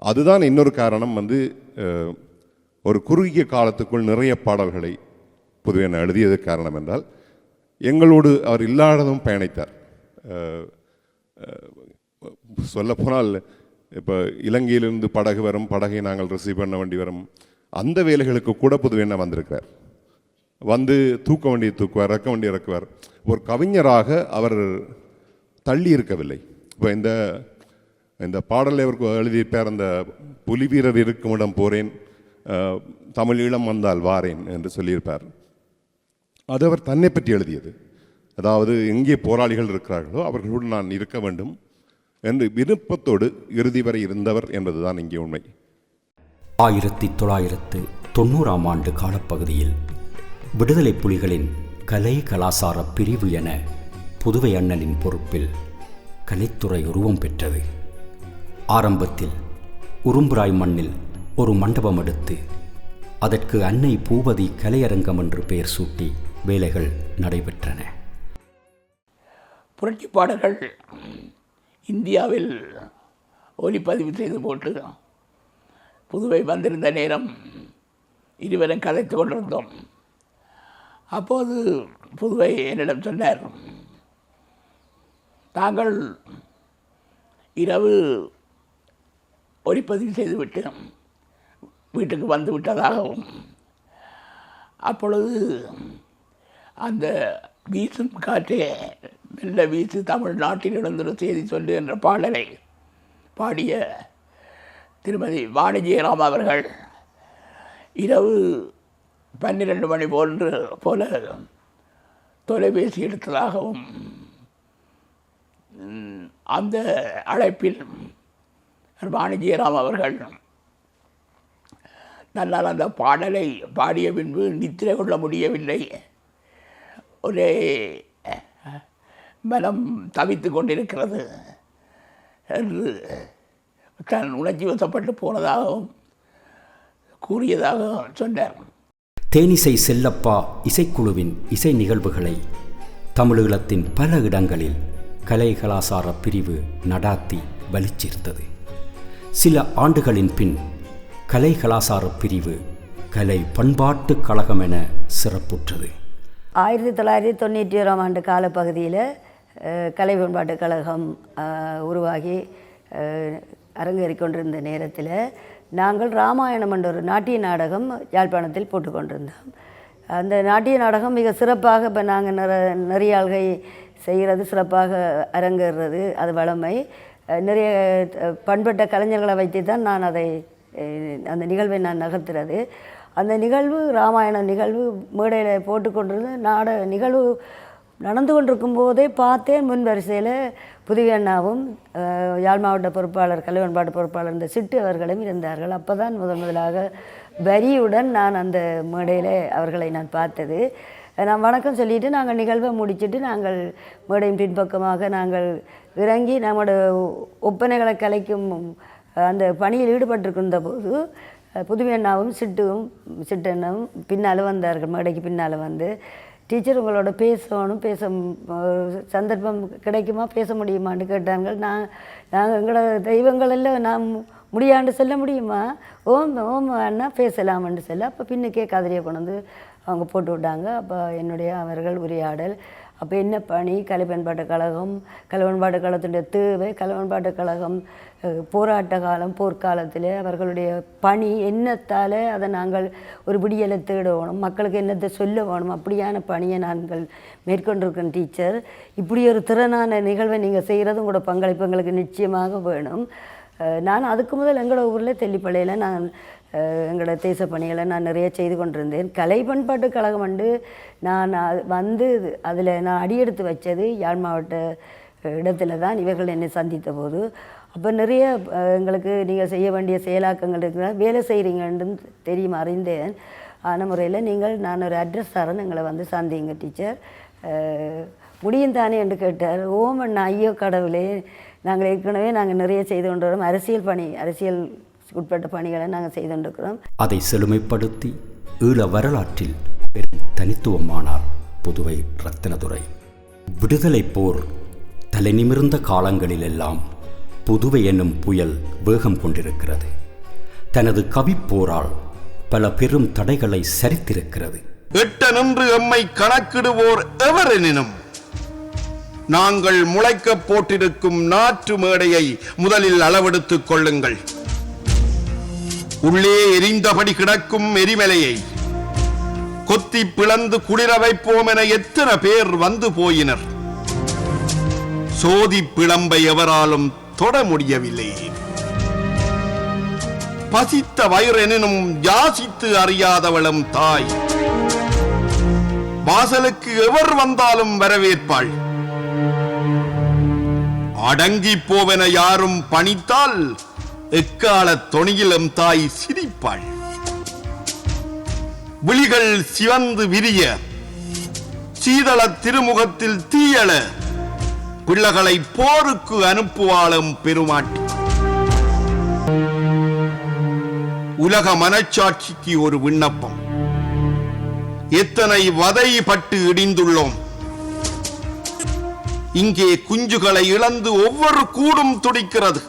அதுதான் இன்னொரு காரணம் ஒரு குறுகிய காலத்துக்குள் நிறைய பாடல்களை புதுவை அண்ணா எழுதியது காரணம் என்றால், எங்களோடு அவர் இல்லாததும் பயணித்தார். சொல்லப்போனால் இப்போ இலங்கையிலிருந்து படகு வரும், படகை நாங்கள் ரிசீவ் பண்ண வேண்டி வரும், அந்த வேலைகளுக்கு கூட புதுவை அண்ணா வந்திருக்கிறார். தூக்க வேண்டிய தூக்குவார், இறக்க வேண்டிய இறக்குவார். ஒரு கவிஞராக அவர் தள்ளி இருக்கவில்லை. இப்போ இந்த பாடலை அவருக்கு எழுதியிருப்பார், அந்த புலி வீரர் இருக்கும் இடம் போறேன், தமிழ் ஈழம் வந்தால் வாரேன் என்று சொல்லியிருப்பார். அது அவர் தன்னை பற்றி எழுதியது. அதாவது எங்கே போராளிகள் இருக்கிறார்களோ அவர்களோடு நான் இருக்க வேண்டும் என்று விருப்பத்தோடு இறுதி வரை இருந்தவர் என்பதுதான் இங்கே உண்மை. 1990ஆம் ஆண்டு காலப்பகுதியில் விடுதலை புலிகளின் கலை கலாசார பிரிவு என புதுவை அண்ணனின் பொறுப்பில் கலைத்துறை உருவம் பெற்றது. ஆரம்பத்தில் உரும்புராய் மண்ணில் ஒரு மண்டபம் எடுத்து அதற்கு அன்னை பூபதி கலையரங்கம் என்று பெயர் சூட்டி வேலைகள் நடைபெற்றன. புரட்சி பாடல்கள் இந்தியாவில் ஒலிப்பதிவு செய்து போட்டு புதுவை வந்திருந்த நேரம் இருவரும் கதைத்து கொண்டிருந்தோம். அப்போது புதுவை என்னிடம் சொன்னார், தாங்கள் இரவு ஒளிப்பதிவு செய்துவிட்டு வீட்டுக்கு வந்து விட்டதாகவும், அப்பொழுது அந்த வீசும் காற்றே மெல்ல வீசு தமிழ்நாட்டில் எழுந்துள்ள செய்தி சொல்லு என்ற பாடலை பாடிய திருமதி வாணி ஜெயராம் அவர்கள் இரவு 12 மணி போல தொலைபேசி எடுத்ததாகவும், அந்த அழைப்பில் வாணி ஜெயராம் அவர்கள் தன்னால் அந்த பாடலை பாடிய பின்பு நித்திரை கொள்ள முடியவில்லை, ஒரே மனம் தவித்து கொண்டிருக்கிறது என்று தன் உணர்ச்சி வசப்பட்டு போனதாகவும் கூறியதாக சொன்னார். தேனிசை செல்லப்பா இசைக்குழுவின் இசை நிகழ்வுகளை தமிழீழத்தின் பல இடங்களில் கலை கலாசார பிரிவு நடாத்தி வலிச்சேர்த்தது. சில ஆண்டுகளின் பின் கலை கலாசார பிரிவு கலை பண்பாட்டு கழகம் என சிறப்புற்றது. 1991 ஆண்டு காலப்பகுதியில் கலை பண்பாட்டு கழகம் உருவாகி அரங்கேறிக் கொண்டிருந்த நேரத்தில் நாங்கள் ராமாயணம் என்ற ஒரு நாட்டிய நாடகம் யாழ்ப்பாணத்தில் போட்டுக்கொண்டிருந்தோம். அந்த நாட்டிய நாடகம் மிக சிறப்பாக இப்போ நாங்கள் நிறைய ஆள்கை செய்கிறது, சிறப்பாக அரங்கேறுறது அது வளமை. நிறைய பண்பட்ட கலைஞர்களை வைத்து தான் நான் அந்த நிகழ்வை நான் நகர்த்துறது. அந்த நிகழ்வு ராமாயண நிகழ்வு மேடையில் போட்டுக்கொண்டிருந்த நிகழ்வு நடந்து கொண்டிருக்கும் போதே பார்த்தேன் முன் வரிசையில் புதுவை அண்ணாவும் யாழ் மாவட்ட பொறுப்பாளர் கலை பண்பாட்டு பொறுப்பாளர் இந்த சிட்டு அவர்களும் இருந்தார்கள். அப்போ தான் முதலாக வரியுடன் நான் அந்த மேடையில் அவர்களை நான் பார்த்தது. நான் வணக்கம் சொல்லிவிட்டு நாங்கள் நிகழ்வை முடிச்சுட்டு நாங்கள் மேடையின் பின்பக்கமாக நாங்கள் இறங்கி நம்மளோட ஒப்பனைகளை கலைக்கும் அந்த பணியில் ஈடுபட்டிருக்கின்ற போது புதுவை அண்ணாவும் சிட்டண்ணாவும் பின்னால் வந்தார்கள். மேடைக்கு பின்னால் வந்து, டீச்சர் உங்களோட பேசணும், சந்தர்ப்பம் கிடைக்குமா, பேச முடியுமான்னு கேட்டார்கள். நாங்கள் எங்களோட தெய்வங்கள் எல்லாம் நான் முடியாண்டு சொல்ல முடியுமா, ஓம் அண்ணா பேசலாம்னு சொல்ல. அப்போ பின்னுக்கே கதிரியை கொண்டு வந்து அவங்க போட்டு விட்டாங்க. அப்போ அவர்கள் உரையாடல், அப்போ என்ன பணி, கலை பண்பாட்டு கழகம், கலை பண்பாட்டு கழகத்துடைய தேவை, கலை பண்பாட்டு கழகம் போராட்ட காலம், போர்க்காலத்தில் அவர்களுடைய பணி என்னத்தால் அதை நாங்கள் ஒரு விடியலை தேடணும், மக்களுக்கு என்னத்தை சொல்ல வேணும், அப்படியான பணியை நாங்கள் மேற்கொண்டிருக்கோம். டீச்சர், இப்படி ஒரு திறனான நிகழ்வை நீங்கள் செய்கிறது உங்களோட பங்களிப்பு எங்களுக்கு நிச்சயமாக வேணும். நான் அதுக்கு முதல் எங்களோட ஊரில் தெல்லிப்பள்ளியில் நான் எங்களோட தேச பணிகளை நான் நிறைய செய்து கொண்டிருந்தேன். கலை பண்பாட்டு கழகம் நான் வந்து அதில் நான் அடியெடுத்து வச்சது யாழ் மாவட்ட இடத்துல தான் இவர்கள் என்னை சந்தித்த போது. அப்போ நிறைய எங்களுக்கு நீங்கள் செய்ய வேண்டிய செயலாக்கங்கள் இருக்கிற வேலை செய்கிறீங்கன்னு தெரியும், அறிந்தேன். ஆன முறையில் நான் ஒரு அட்ரஸ் தரேன், எங்களை வந்து சந்திங்க டீச்சர், முடியும் தானே என்று கேட்டார். ஓம் அண்ணா, ஐயோ கடவுளே, நாங்கள் ஏற்கனவே நிறைய செய்து கொண்டு வரோம், அரசியல் உட்பட்ட பணிகளை நாங்கள் செய்து கொண்டிருக்கிறோம். அதை செழுமைப்படுத்தி ஈழ வரலாற்றில் பெரும் தனித்துவமானார் புதுவை ரத்தினதுரை. விடுதலை போர் தலைநிமிர்ந்த காலங்களிலெல்லாம் புதுவை என்னும் புயல் வேகம் கொண்டிருக்கிறது. தனது கவிப்போரால் பல பெரும் தடைகளை சரித்திருக்கிறது. எட்ட நின்று எம்மை கணக்கிடுவோர் எவரெனினும் நாங்கள் முளைக்க போட்டிருக்கும் நாற்று மேடையை முதலில் அளவெடுத்துக் கொள்ளுங்கள். உள்ளே எரிந்தபடி கிடக்கும் எரிமலையை கொத்தி பிளந்து குளிர வைப்போம் என எத்தனை பேர் வந்து போயினர். சோதி பிளம்பை எவராலும் தொட முடியவில்லை. பசித்த வயிறெனும் யாசித்து அறியாதவளும் தாய். வாசலுக்கு எவர் வந்தாலும் வரவேற்பாள். அடங்கி போவென யாரும் பணித்தால் எக்கால தொனியிலும் தாய் சிரிப்பாள். விழிகள் சிவந்து விரிய, சீதள திருமுகத்தில் தீயள, பிள்ளைகளை போருக்கு அனுப்புவாளும் பெருமாட்டி. உலக மனச்சாட்சிக்கு ஒரு விண்ணப்பம். எத்தனை வதைப்பட்டு இடிந்துள்ளோம். இங்கே குஞ்சுகளை இழந்து ஒவ்வொரு கூடும் துடிக்கிறது.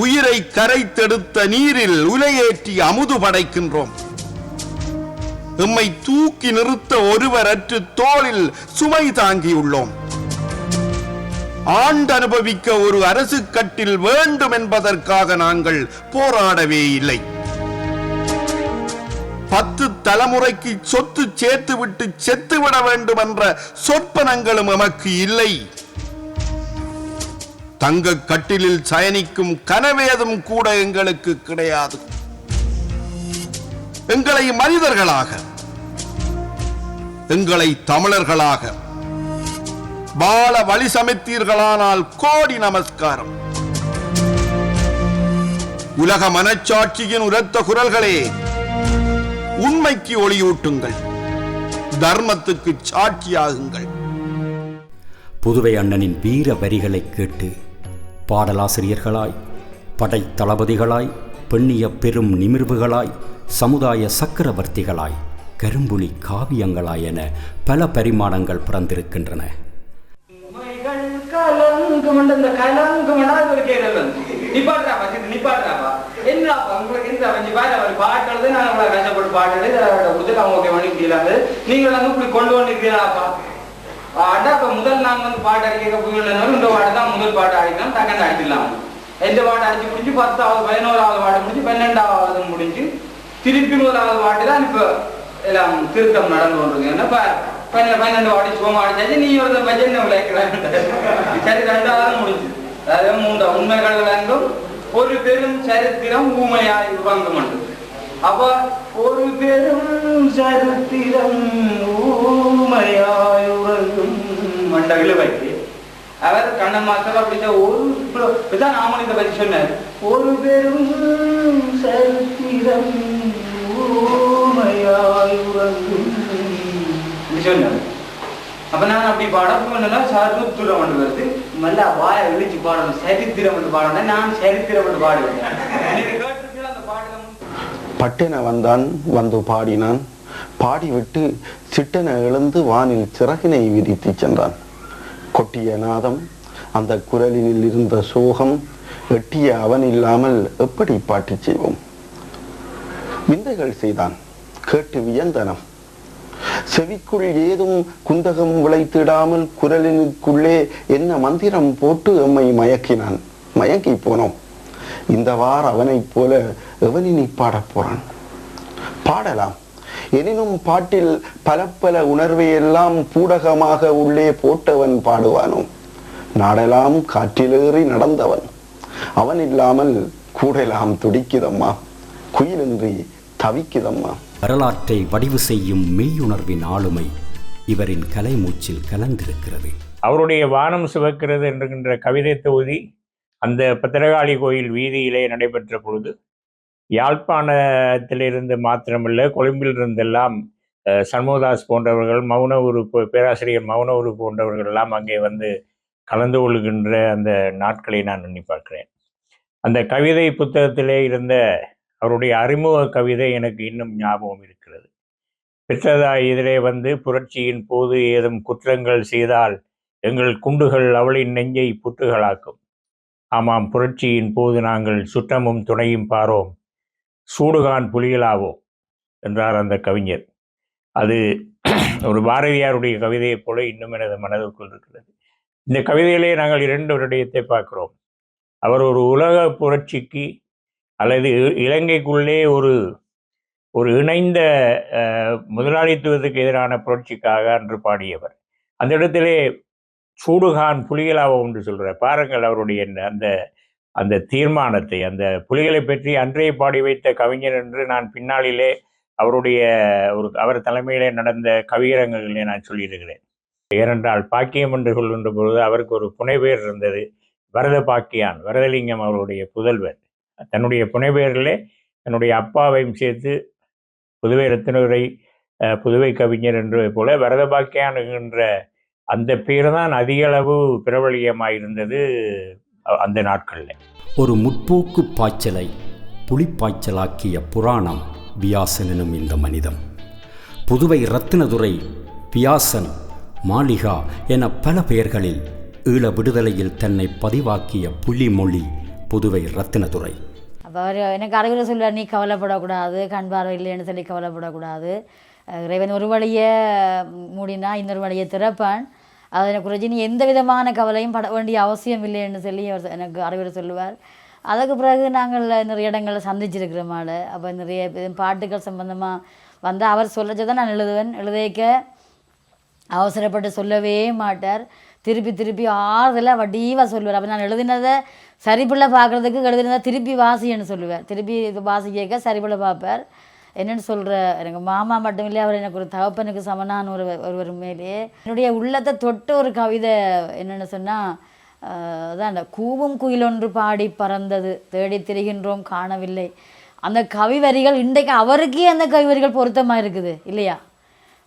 உயிரை கரைத்தெடுத்த நீரில் உலையேற்றி அமுது படைக்கின்றோம். எம்மை தூக்கி நிறுத்த ஒருவரற்று தோளில் சுமை தாங்கியுள்ளோம். ஆண்டு அனுபவிக்க ஒரு அரசு கட்டில் வேண்டும் என்பதற்காக நாங்கள் போராடவே இல்லை. 10 தலைமுறைக்கு சொத்து சேர்த்துவிட்டு செத்துவிட வேண்டும் என்ற சொற்பனங்களும் எமக்கு இல்லை. தங்க கட்டிலில் சயனிக்கும் கனவேதும் கூட எங்களுக்கு கிடையாது. எங்களை மனிதர்களாக, எங்களை தமிழர்களாக வாழ வழி சமைத்தீர்களானால் கோடி நமஸ்காரம். உலக மனச்சாட்சியின் உரத்த குரல்களே, உண்மைக்கு ஒளியூட்டுங்கள், தர்மத்துக்கு சாட்சியாகுங்கள். புதுவை அண்ணனின் வீர வரிகளை கேட்டு பாடலாசிரியர்களாய், படை தளபதிகளாய், பெண்ணிய பெரும் நிமிர்வுகளாய், சமுதாய சக்கரவர்த்திகளாய், கரும்புலி காவியங்களாய் என பல பரிமாணங்கள் பிறந்திருக்கின்றன. முதல் நாங்க வந்து பாட்டு அடிக்க புயல் இந்த பாட்டு தான் முதல் பாட்டு அடிக்கலாம், டக்குன்னு அடிக்கலாம். எந்த பாட்டு அடிச்சு முடிஞ்சு 10வது 11வது பாட்டு முடிஞ்சு 12வது முடிஞ்சு திருப்பி 1வது பாட்டு தான் இப்ப எல்லாம் திருத்தம் நடந்து கொண்டிருக்கு. என்ன 12 பாட்டு சுகமா அடிச்சாச்சு, நீ ஒரு பஜனை விளையாடுறாங்க. சரி, 2வது முடிஞ்சு. அதாவது 3 உண்மைகள் விளங்கும் ஒரு பெரும் சரித்திரம் ஊமையாய் உறங்கும். அப்ப ஒரு பெரும் சரித்திரம் ஊமையாய் உறங்கும் மண்டகளை வைத்து அவர் கண்ணன் மாஸ்டர் அப்படின்ற ஒரு நாம இதை பற்றி சொன்னார். ஒரு பெரும் சரித்திரம் ஊமையாய் உறங்கும் சொன்னார். அப்ப நான் அப்படி பாடம் சரித்திரம் என்று வருது. நல்லா வாய விழிச்சு பாடணும், சரித்திரம் என்று பாடணும். நான் சரித்திரம் என்று பாடுவேன். பட்டென வந்தான், வந்து பாடினான். பாடிவிட்டு சிட்டென எழுந்து வானில் சிறகினை விரித்து சென்றான். கொட்டிய நாதம், அந்த குரலினில் இருந்த சோகம், எட்டிய அவன் இல்லாமல் எப்படி பாட்டு செய்வோம்? விந்தைகள் செய்தான், கேட்டு வியந்தனம். செவிக்குள் ஏதும் குந்தகம் விளைத்திடாமல் குரலினுக்குள்ளே என்ன மந்திரம் போட்டு எம்மை மயக்கினான். மயங்கி போனோம். இந்த வார அவனைப் போல எவனினி பாடப் போறான்? பாடலாம், எனினும் பாட்டில் பல பல உணர்வையெல்லாம் பூடகமாக உள்ளே போட்டவன் பாடுவானோ? நாடெல்லாம் காற்றிலேறி நடந்தவன் அவன் இல்லாமல் கூடெல்லாம் துடிக்குதம்மா, குயிலின்றி தவிக்குதம்மா. வரலாற்றை வடிவு செய்யும் மெய்யுணர்வின் ஆளுமை இவரின் கலைமூச்சில் கலந்திருக்கிறது. அவருடைய வானம் சிவக்கிறது என்கின்ற கவிதை தொகுதி அந்த பத்திரகாளி கோயில் வீதியிலே நடைபெற்ற பொழுது யாழ்ப்பாணத்திலிருந்து மாத்திரமல்ல, கொழும்பிலிருந்தெல்லாம் சண்முகதாஸ் போன்றவர்கள், பேராசிரியர் மௌனவுரு போன்றவர்கள் எல்லாம் அங்கே வந்து கலந்து கொள்கின்ற அந்த நாட்களை நான் எண்ணி பார்க்கிறேன். அந்த கவிதை புத்தகத்திலே இருந்த அவருடைய அறிமுக கவிதை எனக்கு இன்னும் ஞாபகம் இருக்கிறது. பெற்றதாய் இதிலே வந்து புரட்சியின் போது ஏதும் குற்றங்கள் செய்தால் எங்கள் குண்டுகள் அவளின் நெஞ்சை புற்றுகளாக்கும். ஆமாம், புரட்சியின் போது நாங்கள் சுற்றமும் துணையும் பாரோம், சூடுகான் புலிகளாவோம் என்றார் அந்த கவிஞர். அது ஒரு பாரதியாருடைய கவிதையைப் போல இன்னும் எனது மனதுக்குள் இருக்கிறது. இந்த கவிதையிலே நாங்கள் 2 விடயத்தை பார்க்கிறோம். அவர் ஒரு உலக புரட்சிக்கு அல்லது இலங்கைக்குள்ளே ஒரு இணைந்த முதலாளித்துவத்துக்கு எதிரான புரட்சிக்காக அன்று பாடியவர். அந்த இடத்திலே சூடுகான் புலிகளாவோம் என்று சொல்கிறார். பாருங்கள் அவருடைய அந்த தீர்மானத்தை. அந்த புலிகளை பற்றி அன்றைய பாடி வைத்த கவிஞர் என்று நான் பின்னாளிலே அவர் தலைமையிலே நடந்த கவியரங்குகளிலே நான் சொல்லியிருக்கிறேன். ஏனென்றால் பாக்கியம் என்று சொல்கின்ற பொழுது அவருக்கு ஒரு புனைப்பெயர் இருந்தது, வரத பாக்கியான், வரதலிங்கம் அவருடைய புதல்வர். தன்னுடைய புனைப்பெயரிலே தன்னுடைய அப்பாவையும் சேர்த்து புதுவை ரத்தினதுரை, புதுவை கவிஞர் என்று போல வரத பாக்கியான் என்கின்ற அந்த பேர் தான் அதிக அளவு பிரபலியமாயிருந்தது அந்த நாட்களில். ஒரு முற்போக்கு பாய்ச்சலை புலிப்பாய்ச்சலாக்கிய புராணம் வியாசன் எனும் இந்த மனிதம். புதுவை ரத்தினதுரை, வியாசன், மாளிகா என பல பெயர்களில் ஈழ விடுதலையில் தன்னை பதிவாக்கிய புலிமொழி புதுவை ரத்தினதுரை. அப்போ அவர் எனக்கு அறிவுரை சொல்லுவார், நீ கவலைப்படக்கூடாது, கண் பார்வை இல்லைன்னு சொல்லி கவலைப்படக்கூடாது, இறைவன் ஒரு வழியை மூடினா இன்னொரு வழியை திறப்பான். அதனை குறித்து நீ எந்த விதமான கவலையும் பட வேண்டிய அவசியம் இல்லைன்னு சொல்லி அவர் எனக்கு அறிவுரை சொல்லுவார். அதுக்கு பிறகு நாங்கள் நிறைய இடங்களில் சந்திச்சிருக்கிறோம் ஆள். அப்போ நிறைய பாட்டுகள் சம்பந்தமாக வந்து அவர் சொல்லச்சு தான் நான் எழுதிக்க அவசரப்பட்டு சொல்லவே மாட்டார். திருப்பி திருப்பி ஆறுதலாக வடிவாக சொல்லுவார். அப்போ நான் எழுதினதை சரிபிள்ளை பார்க்குறதுக்கு எழுதினதை திருப்பி வாசின்னு சொல்லுவார். திருப்பி வாசி கேட்க சரிபிள்ளை பார்ப்பார். என்னென்னு சொல்கிற எனக்கு மாமா மட்டும் இல்லை, அவர் எனக்கு ஒரு தகப்பனுக்கு சமனான ஒருவர் மேலேயே என்னுடைய உள்ளத்தை தொட்டு ஒரு கவிதை என்னென்னு சொன்னால் அதான் அந்த கூவும் குயிலொன்று பாடி பறந்தது தேடி திரிகின்றோம் காணவில்லை. அந்த கவி வரிகள் இன்றைக்கு அவருக்கே அந்த கவி வரிகள் பொருத்தமாக இருக்குது இல்லையா?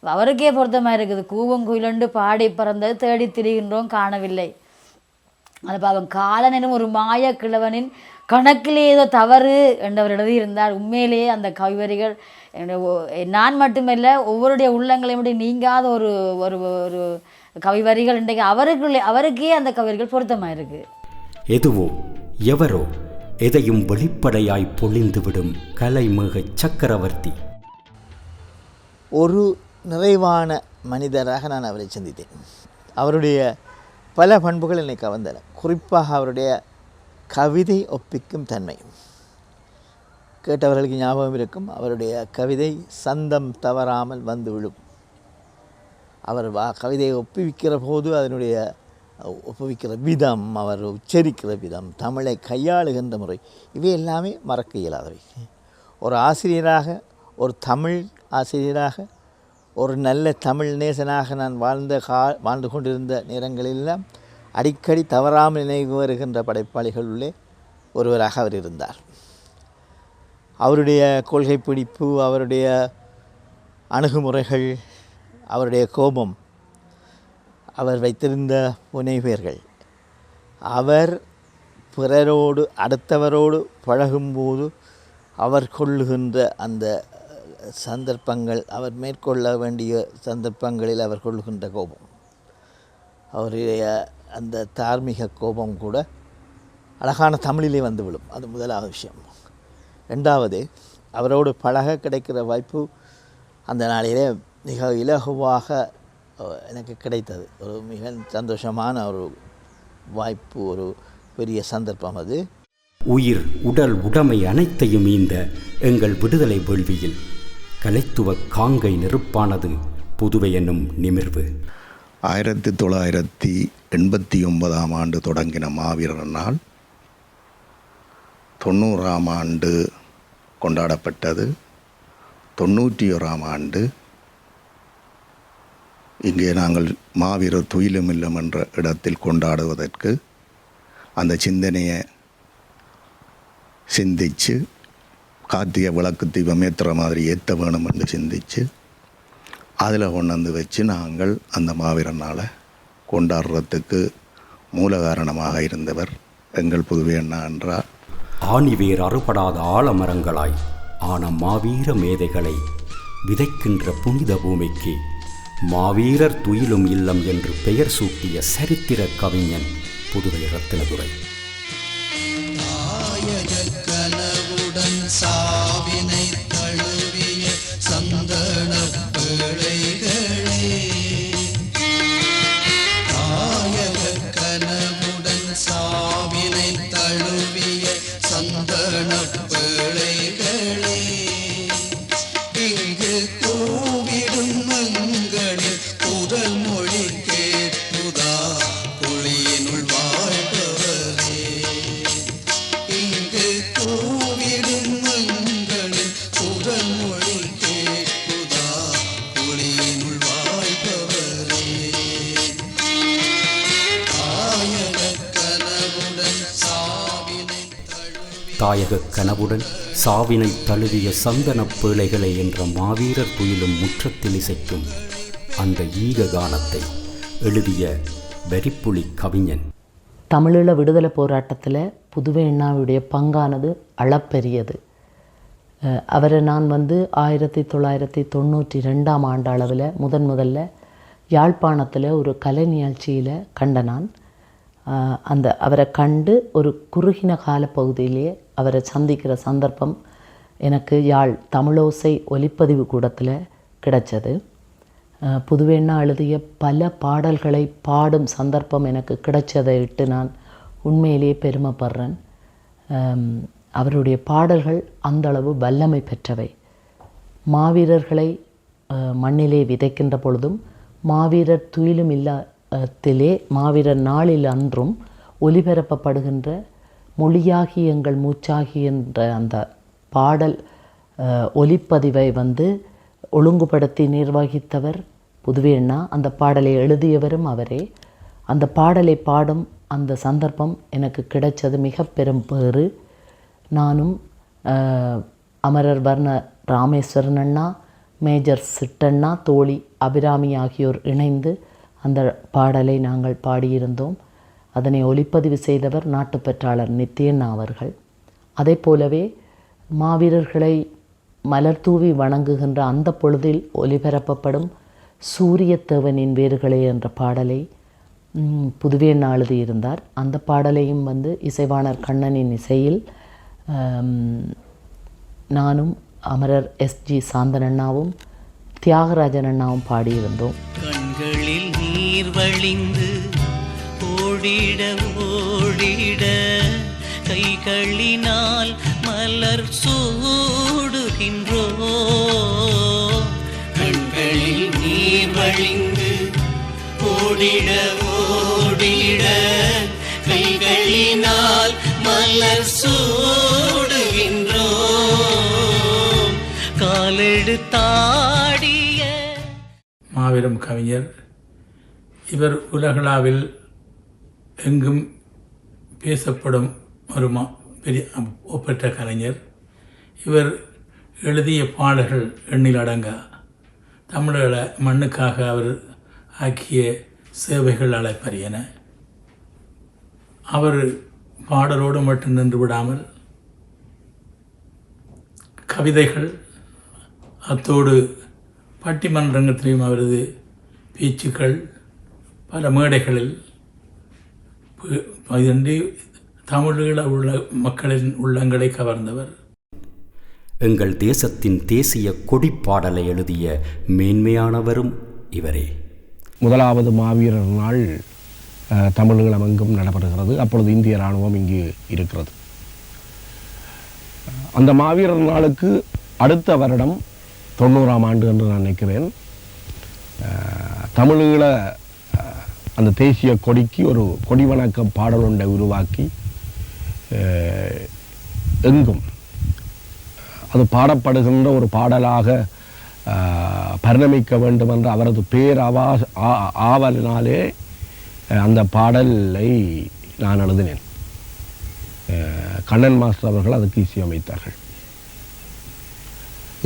அவருக்கே பொருத்தமாக இருக்குது. கூவும் குயிலொன்று பாடி பறந்தது தேடி திரிகின்றோம் காணவில்லை. அது அவன் காலனும் ஒரு மாய கிழவனின் கணக்கிலே ஏதோ தவறு என்றவர் எழுதியிருந்தார். உண்மையிலேயே அந்த கவிவரிகள் நான் மட்டுமல்ல ஒவ்வொருடைய உள்ளங்களையும் மட்டும் நீங்காத ஒரு ஒரு ஒரு கவிவரிகள் இன்றைக்கு அவருக்கே அந்த கவிவரிகள் பொருத்தமாக இருக்கு. எதுவோ எவரோ எதையும் வெளிப்படையாய் பொழிந்துவிடும் கலைமிக சக்கரவர்த்தி. ஒரு நிறைவான மனிதராக நான் அவரை சந்தித்தேன். அவருடைய பல பண்புகள் என்னை கவர்ந்தன. குறிப்பாக அவருடைய கவிதை ஒப்பிக்கும் தன்மை. கேட்டவர்களுக்கு ஞாபகம் இருக்கும், அவருடைய கவிதை சந்தம் தவறாமல் வந்து விழும். அவர் கவிதையை ஒப்புவிக்கிற போது அதனுடைய ஒப்புவிக்கிற விதம், அவர் உச்சரிக்கிற விதம், தமிழை கையாளுகின்ற முறை, இவை எல்லாமே மறக்க இயலாதவை. ஒரு ஆசிரியராக, ஒரு தமிழ் ஆசிரியராக, ஒரு நல்ல தமிழ் நேசனாக நான் வாழ்ந்து கொண்டிருந்த நேரங்களெல்லாம் அடிக்கடி தவறாமல் நினைவு வருகின்ற படைப்பாளிகளுள்ளே ஒருவராக அவர் இருந்தார். அவருடைய கொள்கை பிடிப்பு, அவருடைய அணுகுமுறைகள், அவருடைய கோபம், அவர் வைத்திருந்த புனைப்பெயர்கள், அவர் பிறரோடு அடுத்தவரோடு பழகும்போது அவர் கொள்ளுகின்ற அந்த சந்தர்ப்பங்கள், அவர் மேற்கொள்ள வேண்டிய சந்தர்ப்பங்களில் அவர் கொள்ளுகின்ற கோபம், அவருடைய அந்த தார்மீக கோபம் கூட அழகான தமிழிலே வந்துவிடும். அது முதலாவது விஷயம். ரெண்டாவது, அவரோடு பழக கிடைக்கிற வாய்ப்பு அந்த நாளிலே மிக இலகுவாக எனக்கு கிடைத்தது. ஒரு மிக சந்தோஷமான ஒரு வாய்ப்பு, ஒரு பெரிய சந்தர்ப்பம் அது. உயிர் உடல் உடைமை அனைத்தையும் ஈந்த எங்கள் விடுதலை வேள்வியில் கலைத்துவ காங்கை நெருப்பானது புதுவை என்னும் நிமிர்வு. 1989 ஆண்டு தொடங்கின மாவீரர் நாள் 90ஆம் ஆண்டு கொண்டாடப்பட்டது. 91ஆம் ஆண்டு இங்கே நாங்கள் மாவீரர் துயிலும் இல்லம் என்ற இடத்தில் கொண்டாடுவதற்கு அந்த சிந்தனையை சிந்தித்து கார்த்திகை விளக்கு தீபம் ஏற்றுற மாதிரி ஏற்ற வேணும் என்று சிந்தித்து அதில் கொண்டு வந்து வச்சு நாங்கள் அந்த மாவீரர் நாளை கொண்டாடுறதுக்கு மூல காரணமாக இருந்தவர் எங்கள் புதுவை அண்ணா என்றார். ஆணிவேர் அறுபடாத ஆலமரங்களாய் ஆன மாவீர மேதைகளை விதைக்கின்ற புனித பூமிக்கு மாவீரர் துயிலும் இல்லம் என்று பெயர் சூட்டிய சரித்திர கவிஞன் புதுவை ரத்தினதுரை. சாவினை தழுவிய சந்தன பிழைகளே, தாயக கனவுடன் சாவினை தழுவிய சந்தன பிழைகளே, இங்கு கூவிடும் மங்களில் குரல் மொழி கேட்புதா குழியினுள் வாழ்பவரே, இங்கு கூவிடும் மங்களில் குரல் மொழி கேட்புதா குழியினுள் வாழ்பவரே, தாயக கனவுடன் சாவினை தழுவிய சந்தனப் பேழைகளே என்ற மாவீரர் துயிலும் முற்றத்தில் இசைக்கும் அந்த ஈக கானத்தை எழுதிய வரிப்புலி கவிஞன். தமிழீழ விடுதலை போராட்டத்தில் புதுவை அண்ணாவுடைய பங்கானது அளப்பெரியது. அவரை நான் 1992ஆம் ஆண்டு அளவில் முதல்ல யாழ்ப்பாணத்தில் ஒரு கலை நிகழ்ச்சியில் கண்ட நான். அவரை கண்டு ஒரு குறுகின கால பகுதியிலேயே அவரை சந்திக்கிற சந்தர்ப்பம் எனக்கு யாழ் தமிழோசை ஒலிப்பதிவு கூடத்தில் கிடைச்சது. புதுவேண்ணா எழுதிய பல பாடல்களை பாடும் சந்தர்ப்பம் எனக்கு கிடைச்சதை இட்டு நான் உண்மையிலேயே பெருமைப்படுறேன். அவருடைய பாடல்கள் அந்தளவு வல்லமை பெற்றவை. மாவீரர்களை மண்ணிலே விதைக்கின்ற பொழுதும் மாவீரர் துயிலும் இல்லத்திலே மாவீரர் நாளில் அன்றும் ஒலிபரப்பப்படுகின்ற மொழியாகி எங்கள் மூச்சாகி என்ற அந்த பாடல் ஒலிப்பதிவை ஒழுங்குபடுத்தி நிர்வகித்தவர் புதுவேண்ணா. அந்த பாடலை எழுதியவரும் அவரே. அந்த பாடலை பாடும் அந்த சந்தர்ப்பம் எனக்கு கிடைச்சது மிக பெரும் பேறு. நானும் அமரர் வர்ண ராமேஸ்வரன் அண்ணா, மேஜர் சிட்டண்ணா, தோழி அபிராமி ஆகியோர் இணைந்து அந்த பாடலை நாங்கள் பாடியிருந்தோம். அதனை ஒலிப்பதிவு செய்தவர் நாட்டுப்பற்றாளர் நித்யண்ணா அவர்கள். அதே போலவே மாவீரர்களை மலர் தூவி வணங்குகின்ற அந்த பொழுதில் ஒலிபரப்பப்படும் சூரியத்தேவனின் வேர்களே என்ற பாடலை புதுவேண்ணா எழுதியிருந்தார். அந்த பாடலையும் இசைவாணர் கண்ணனின் இசையில் நானும் அமரர் எஸ்ஜி சாந்தனண்ணாவும் தியாகராஜன் அண்ணாவும் பாடியிருந்தோம். கண்களில் நீர் வழிந்து ஓடிட ஓடிட கைகளினால் மலர் சூடுகின்றோ. கண்களில் நீர் வழிந்து ஓடிட ஓடிட கைகளினால் மலர் சூடுகின்றோ. காலெடுத்தாடிய மாபெரும் கவிஞர் இவர். உலகளவில் எங்கும் பேசப்படும் ஒரு பெரிய ஒப்பற்ற கலைஞர் இவர். எழுதிய பாடல்கள் எண்ணில் அடங்கா. தமிழக மண்ணுக்காக அவர் ஆக்கிய சேவைகள் அளப்பரியன. அவர் பாடலோடு மட்டும் நின்று விடாமல் கவிதைகள், அத்தோடு பட்டிமன்றத்திலையும் அவரது பேச்சுக்கள் பல மேடைகளில் தமிழீழ உள்ள மக்களின் உள்ளங்களை கவர்ந்தவர். எங்கள் தேசத்தின் தேசிய கொடிப்பாடலை எழுதிய மேன்மையானவரும் இவரே. முதலாவது மாவீரர் நாள் தமிழீழம் எங்கும் நடைபெறுகிறது. அப்பொழுது இந்திய இராணுவம் இங்கு இருக்கிறது. அந்த மாவீரர் நாளுக்கு அடுத்த வருடம் 90ஆம் ஆண்டு என்று நான் நினைக்கிறேன், தமிழீழ அந்த தேசிய கொடிக்கு ஒரு கொடி வணக்க பாடல் ஒன்றை உருவாக்கி எங்கும் அது பாடப்படுகின்ற ஒரு பாடலாக பரிணமிக்க வேண்டும் என்ற அவரது ஆவலினாலே அந்த பாடலை நான் எழுதினேன். கண்ணன் மாஸ்டர் அவர்கள் அதுக்கு இசையமைத்தார்கள்.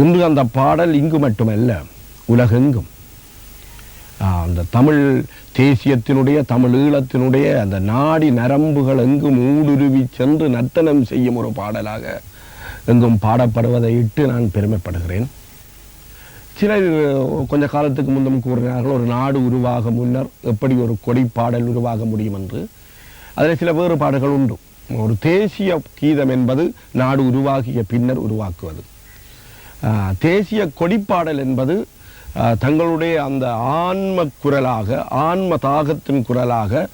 இன்று அந்த பாடல் இங்கு மட்டுமல்ல, உலகெங்கும் அந்த தமிழ் தேசியத்தினுடைய தமிழ் ஈழத்தினுடைய அந்த நாடி நரம்புகள் எங்கும் ஊடுருவி சென்று நர்த்தனம் செய்யும் ஒரு பாடலாக எங்கும் பாடப்படுவதை இட்டு நான் பெருமைப்படுகிறேன். சிலர் கொஞ்ச காலத்துக்கு முன்னும் கூறினார்கள், ஒரு நாடு உருவாக முன்னர் எப்படி ஒரு கொடி பாடல் உருவாக முடியும் என்று. அதில் சில வேறுபாடுகள் உண்டு. ஒரு தேசிய கீதம் என்பது நாடு உருவாகிய பின்னர் உருவாக்குவது. தேசிய கொடிப்பாடல் என்பது தங்களுடைய அந்த ஆன்ம குரலாக, ஆன்ம தாகத்தின் குரலாக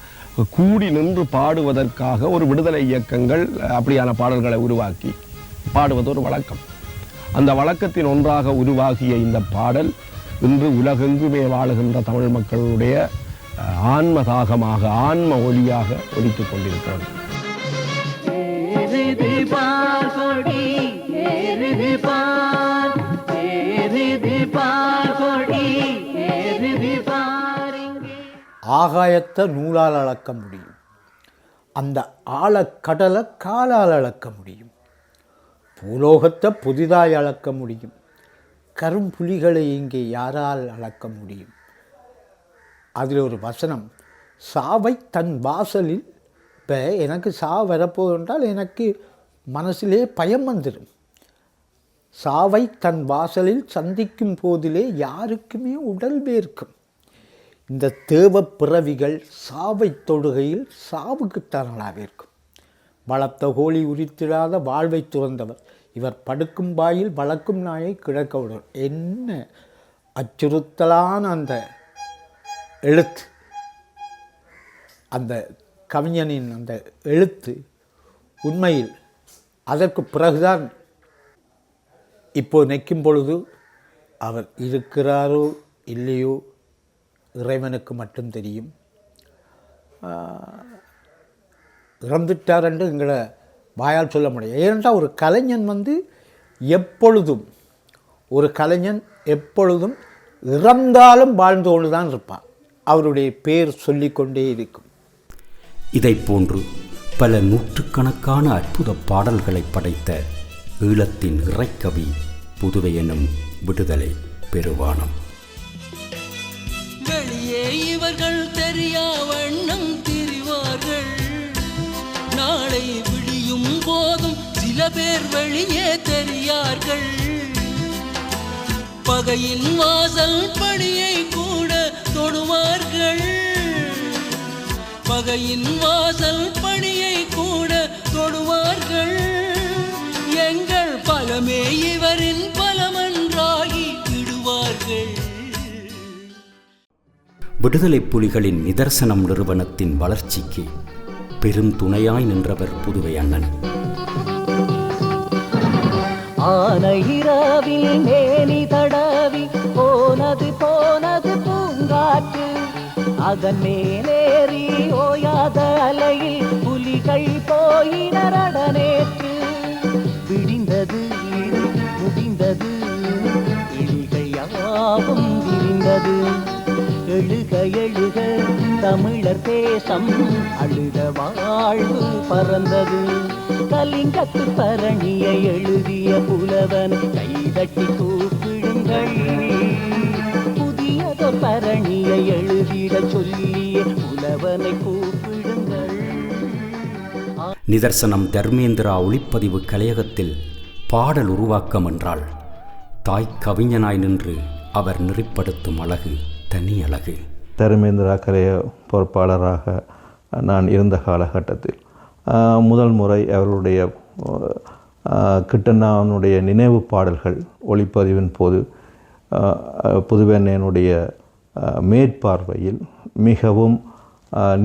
கூடி நின்று பாடுவதற்காக ஒரு விடுதலை இயக்கங்கள் அப்படியான பாடல்களை உருவாக்கி பாடுவது ஒரு வழக்கம். அந்த வழக்கத்தின் ஒன்றாக உருவாகிய இந்த பாடல் இன்று உலகெங்குமே வாழுகின்ற தமிழ் மக்களுடைய ஆன்ம தாகமாக, ஆன்ம ஒலியாக ஒலித்துக் கொண்டிருக்கிறது. ஆகாயத்தை நூலால் அளக்க முடியும், அந்த ஆழக்கடலை காலால் அளக்க முடியும், பூலோகத்தை புதிதாய் அளக்க முடியும், கரும்புலிகளை இங்கே யாரால் அளக்க முடியும். அதில் ஒரு வசனம், சாவை தன் வாசலில். இப்போ எனக்கு சாவு வரப்போகின்றால் எனக்கு மனசிலே பயம் வந்துடும். சாவை தன் வாசலில் சந்திக்கும் போதிலே யாருக்குமே உடல் வேர்க்கும். இந்த தேவ பிறவிகள் சாவை தொடுகையில் சாவுக்குத்தானலாக இருக்கும். வளர்த்த கோழி உரித்திடாத வாழ்வை துறந்தவர் இவர். படுக்கும் வாயில் வளர்க்கும் நாயை கிடக்க விடும். என்ன அச்சுறுத்தலான அந்த எழுத்து, அந்த கவிஞனின் அந்த எழுத்து உண்மையில் அதற்கு பிறகுதான் இப்போ நிற்கும் பொழுது அவர் இருக்கிறாரோ இல்லையோ இறைவனுக்கு மட்டும் தெரியும். இறந்துட்டார் என்று எங்களை வாயால் சொல்ல முடியும். ஏனென்றால் ஒரு கலைஞன் எப்பொழுதும் இறந்தாலும் வாழ்ந்து கொண்டு தான் இருப்பார். அவருடைய பேர் சொல்லிக்கொண்டே இருக்கும். இதைப் போன்று பல நூற்றுக்கணக்கான அற்புத பாடல்களை படைத்த ஈழத்தின் இறைக்கவி புதுவை எனும் விடுதலை பெருவானம். வெளியே இவர்கள் தெரியா வண்ணம் திரிவார்கள், நாளை விடியும் போதும் சில பேர் வெளியே தெரியார்கள். பகையின் வாசல் படியை கூட தொடுவார்கள், பகையின் வாசல் படியை கூட தொடுவார்கள். எங்கள் பலமே இவரின் பலமன்றாகி விடுவார்கள். விடுதலை புலிகளின் நிதர்சனம் நிறுவனத்தின் வளர்ச்சிக்கு பெரும் துணையாய் நின்றவர் புதுவை அண்ணன். ஆன இரவில் மேனி தடவி போனது பூங்காற்று, அதன் மேலேறி ஓயாத அலையில் புலிகள் போயினரடனேற்று. விடிந்தது முடிந்தது எலிகள் யாவும் விரிந்தது. எழுக எழுக தமிழர் தேசம் அழுத வாழ்வு பறந்தது. கலிங்கத்து பரணியை எழுதிய புலவன் கைதட்டி கூப்பிடுங்கள், புதியதொரு பரணியை எழுதிட சொல்லிய புலவனை கூப்பிடுங்கள். நிதர்சனம் தர்மேந்திரா ஒளிப்பதிவு கலையகத்தில் பாடல் உருவாக்கம் என்றால் தாய் கவிஞனாய் நின்று அவர் நெறிப்படுத்தும் அழகு தனி அழகு. தர்மேந்திரா கலைய பொறுப்பாளராக நான் இருந்த காலகட்டத்தில் முதல் முறை அவர்களுடைய கிட்டண்ணாவுடைய நினைவு பாடல்கள் ஒளிப்பதிவின் போது புதுவெண்ணையனுடைய மேற்பார்வையில் மிகவும்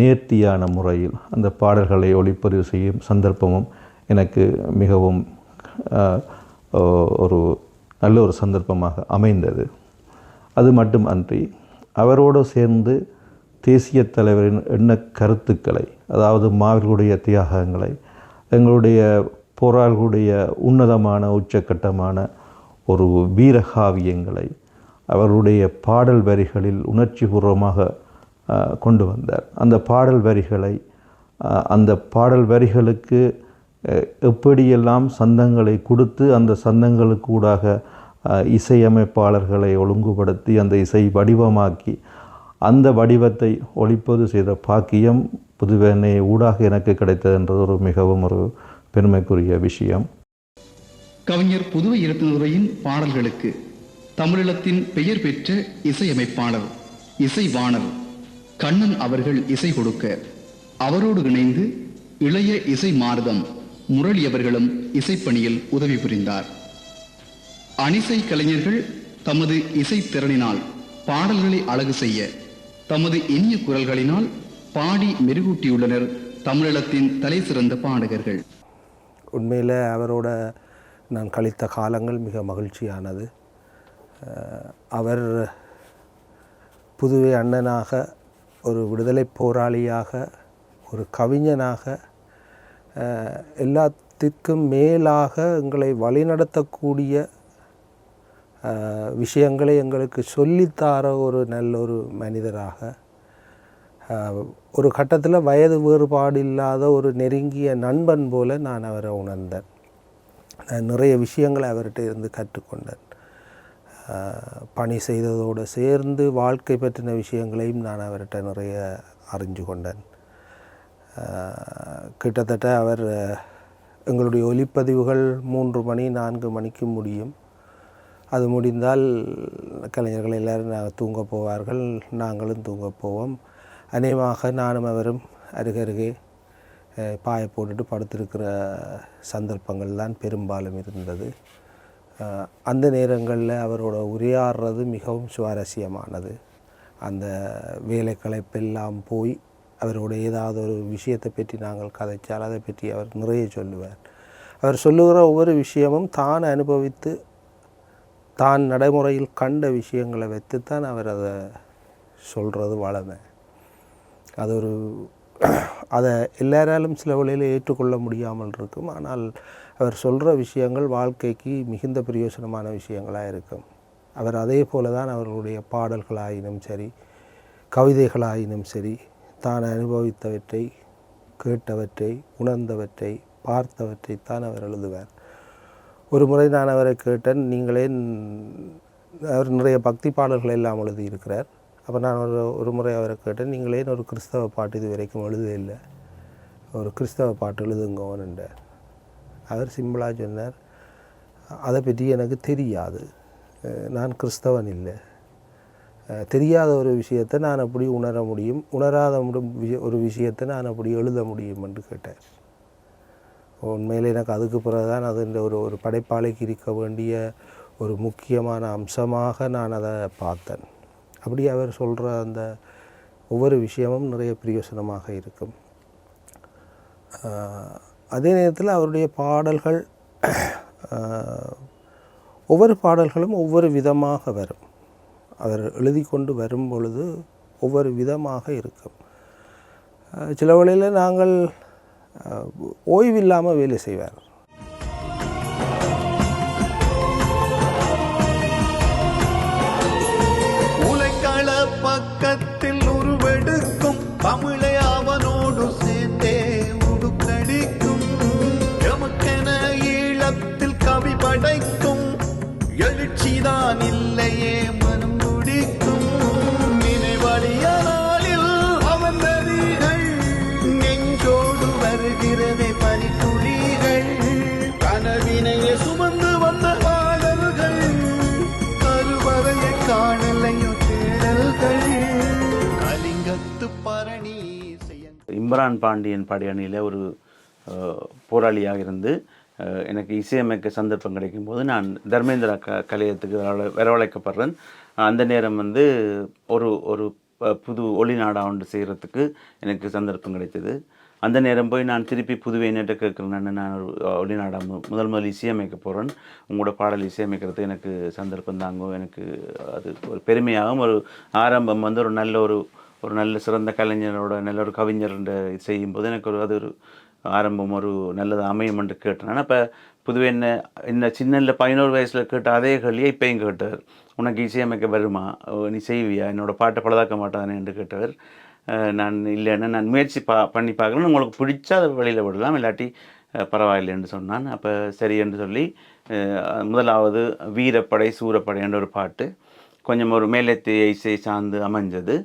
நேர்த்தியான முறையில் அந்த பாடல்களை ஒளிப்பதிவு செய்யும் சந்தர்ப்பமும் எனக்கு மிகவும் ஒரு நல்ல ஒரு சந்தர்ப்பமாக அமைந்தது. அது மட்டும் அன்றி அவரோடு சேர்ந்து தேசிய தலைவரின் எண்ண கருத்துக்களை, அதாவது மாவீரர்களுடைய தியாகங்களை, எங்களுடைய போராளிகளுடைய உன்னதமான உச்சக்கட்டமான ஒரு வீரகாவியங்களை அவருடைய பாடல் வரிகளில் உணர்ச்சிபூர்வமாக கொண்டு வந்தார். அந்த பாடல் வரிகளை அந்த பாடல் வரிகளுக்கு எப்படியெல்லாம் சந்தங்களை கொடுத்து அந்த சந்தங்களுக்கு ஊடாக இசையமைப்பாளர்களை ஒழுங்குபடுத்தி அந்த இசை வடிவமாக்கி அந்த வடிவத்தை ஒளிப்பது செய்த பாக்கியம் புதுவெண்ணை ஊடாக எனக்கு கிடைத்தது என்றது ஒரு மிகவும் ஒரு பெருமைக்குரிய விஷயம். கவிஞர் புதுவை இரத்தினதுரையின் பாடல்களுக்கு தமிழீழத்தின் பெயர் பெற்ற இசையமைப்பாளர் இசைவாணர் கண்ணன் அவர்கள் இசை கொடுக்க அவரோடு இணைந்து இளைய இசை மார்தம் முரளி அவர்களும் இசைப்பணியில் உதவி புரிந்தார். அணிசை கலைஞர்கள் தமது இசைத்திறனினால் பாடல்களை அழகு செய்ய தமது இனிய குரல்களினால் பாடி மெருகூட்டியுள்ளனர் தமிழீழத்தின் தலை சிறந்த பாடகர்கள். உண்மையில் அவரோட நான் கழித்த காலங்கள் மிக மகிழ்ச்சியானது. அவர் புதுவை அண்ணனாக, ஒரு விடுதலை போராளியாக, ஒரு கவிஞனாக, எல்லாத்திற்கும் மேலாக எங்களை வழிநடத்தக்கூடிய விஷயங்களை எங்களுக்கு சொல்லித்தார ஒரு நல்ல ஒரு மனிதராக, ஒரு கட்டத்தில் வயது வேறுபாடு இல்லாத ஒரு நெருங்கிய நண்பன் போல நான் அவரை உணர்ந்தேன். நான் நிறைய விஷயங்களை அவர்கிட்ட இருந்து கற்றுக்கொண்டேன். பணி செய்ததோடு சேர்ந்து வாழ்க்கை பற்றின விஷயங்களையும் நான் அவர்கிட்ட நிறைய அறிஞ்சு கொண்டேன். கிட்டத்தட்ட அவர் எங்களுடைய ஒலிப்பதிவுகள் 3 மணி 4 மணிக்கு முடியும். அது முடிந்தால் கலைஞர்கள் எல்லோரும் தூங்க போவார்கள், நாங்களும் தூங்க போவோம். அநேகமாக நானும் அவரும் அருகருகே பாய போட்டுட்டு படுத்திருக்கிற சந்தர்ப்பங்கள் தான் பெரும்பாலும் இருந்தது. அந்த நேரங்களில் அவரோட உரையாடுறது மிகவும் சுவாரஸ்யமானது. அந்த வேலை களைப்பெல்லாம் போய் அவரோட ஏதாவது ஒரு விஷயத்தை பற்றி நாங்கள் கதைச்சால் அதை பற்றி அவர் நிறைய சொல்லுவார். அவர் சொல்லுகிற ஒவ்வொரு விஷயமும் தான் அனுபவித்து தான் நடைமுறையில் கண்ட விஷயங்களை வைத்துத்தான் அவர் அதை சொல்கிறது வளமை. அது ஒரு அதை எல்லாராலும் சில வழியில் ஏற்றுக்கொள்ள முடியாமல் இருக்கும். ஆனால் அவர் சொல்கிற விஷயங்கள் வாழ்க்கைக்கு மிகுந்த பிரயோசனமான விஷயங்களாக இருக்கும். அவர் அதே போல தான் அவர்களுடைய பாடல்களாயினும் சரி, கவிதைகளாயினும் சரி, தான் அனுபவித்தவற்றை, கேட்டவற்றை, உணர்ந்தவற்றை, பார்த்தவற்றை தான் அவர் எழுதுவார். ஒரு முறை நான் அவரை கேட்டேன், நீங்களே அவர் நிறைய பக்தி பாடல்கள் எல்லாம் எழுதியிருக்கிறார். அப்போ நான் ஒரு முறை அவரை கேட்டேன், நீங்களே ஒரு கிறிஸ்தவ பாட்டு இது வரைக்கும் எழுதவில்லை, ஒரு கிறிஸ்தவ பாட்டு எழுதுங்கன்றார். அவர் சிம்பிளாக சொன்னார், அதை பற்றி எனக்கு தெரியாது, நான் கிறிஸ்தவன் இல்லை, தெரியாத ஒரு விஷயத்தை நான் அப்படி உணர முடியும், உணராத ஒரு விஷயத்தை நான் அப்படி எழுத முடியும் என்று கேட்டார். உண்மையில் எனக்கு அதுக்கு பிறகு தான் அது ஒரு படைப்பாளிக்கு இருக்க வேண்டிய ஒரு முக்கியமான அம்சமாக நான் அதை பார்த்தேன். அப்படி அவர் சொல்கிற அந்த ஒவ்வொரு விஷயமும் நிறைய பிரயோசனமாக இருக்கும். அதே நேரத்தில் அவருடைய பாடல்கள் ஒவ்வொரு பாடல்களும் ஒவ்வொரு விதமாக வரும். அவர் எழுதி கொண்டு வரும் பொழுது ஒவ்வொரு விதமாக இருக்கும். சில வேளையில் நாங்கள் ஓய்வில்லாமல் வேலை செய்வார். உலகள பக்கத்தில் உருவெடுக்கும் தமிழை அவனோடு சேர்ந்தே உடுக்கடிக்கும். எமக்கென ஈழத்தில் கவி படைக்கும் எழுச்சிதான் இல்லையே மனம் துடிக்கும். நினைவழிய நாளில் அவன் நதிகள் நெஞ்சோடு வருகிறதே பனித்துளிகள். கனவினையே சுமந்து வந்த பாடல்கள் கருவறையை காணலையோ தேடல்கள். கலிங்கத்து பரணி இம்ரான் பாண்டியன் படையணியில் ஒரு போராளியாக இருந்து எனக்கு இசையமைக்க சந்தர்ப்பம் கிடைக்கும்போது நான் தர்மேந்திரா கலையத்துக்கு வரவழைக்கப்படுறேன். அந்த நேரம் வந்து ஒரு புது ஒளி நாடா ஒன்று செய்கிறதுக்கு எனக்கு சந்தர்ப்பம் கிடைத்தது. அந்த நேரம் போய் நான் திருப்பி புதுவையிட்ட கேட்குறேன், நான் ஒரு ஒளி நாடா முதல் இசையமைக்க போகிறேன், உங்களோட பாடல் இசையமைக்கிறதுக்கு எனக்கு சந்தர்ப்பம் தாங்கோ. எனக்கு அது ஒரு பெருமையாகவும் ஒரு ஆரம்பம் வந்து ஒரு நல்ல சிறந்த கலைஞரோட நல்ல ஒரு கவிஞர் செய்யும்போது எனக்கு அது ஒரு ஆரம்பம் ஒரு நல்லது அமையும் என்று கேட்டேன். ஆனால் இப்போ புதுவை என்ன சின்ன 11 வயசில் கேட்ட அதே கேள்வியை இப்போயும் கேட்டார், உனக்கு இசையமைக்க வருமா, நீ செய்வியா, என்னோடய பாட்டை பழுதாக்க மாட்டானே என்று கேட்டவர். நான் இல்லைன்னா நான் முயற்சி பண்ணி பார்க்குறேன், உங்களுக்கு பிடிச்சா அதை வெளியில் விடலாம், இல்லாட்டி பரவாயில்லைன்னு சொன்னான். அப்போ சரி என்று சொல்லி முதலாவது வீரப்படை சூரப்படை என்ற ஒரு பாட்டு கொஞ்சம் ஒரு மேலத்திய இசை சார்ந்து அமைஞ்சது.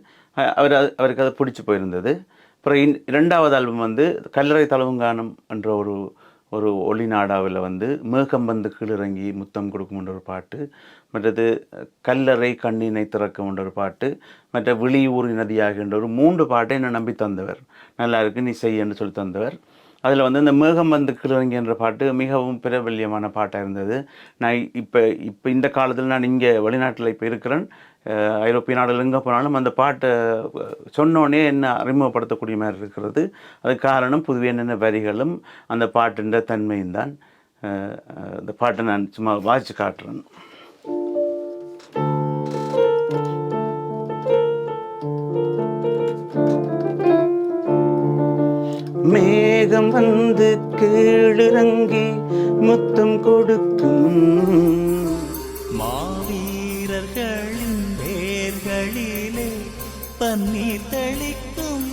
அவருக்கு அது பிடிச்சி போயிருந்தது. அப்புறம் 2வது ஆல்பம் வந்து கல்லறை தழுவுங்கானம் என்ற ஒரு ஒளி நாடாவில் வந்து மேகம் வந்து கீழிறங்கி முத்தம் கொடுக்கும்ன்ற ஒரு பாட்டு, மற்றது கல்லறை கண்ணினை திறக்கும் என்ற ஒரு பாட்டு, மற்ற விழியூர் நதியாகின்ற ஒரு 3 பாட்டை என்னை நம்பி தந்தவர். நல்லா இருக்கு நீ செய்யன்னு சொல்லி தந்தவர். அதில் வந்து இந்த மேகம் வந்து கீழிறங்கி என்ற பாட்டு மிகவும் பிரபல்யமான பாட்டாக இருந்தது. நான் இப்போ இந்த காலத்தில் நான் இங்கே வெளிநாட்டில் இப்போ இருக்கிறேன், ஐரோப்பிய நாடுகள் எங்கே போனாலும் அந்த பாட்டை சொன்னோடனே என்ன அறிமுகப்படுத்தக்கூடிய மாதிரி இருக்கிறது. அதுக்கு காரணம் புதுவை என்னென்ன வரிகளும் அந்த பாட்டுன்ற தன்மையும் தான். அந்த பாட்டை நான் சும்மா வாசித்து காட்டுறேன். மேகம் வந்து கீழிறங்கி முத்தம் கொடுக்கும், மாவீரர்களின் வேர்களிலே பன்னீர் தெளிக்கும்,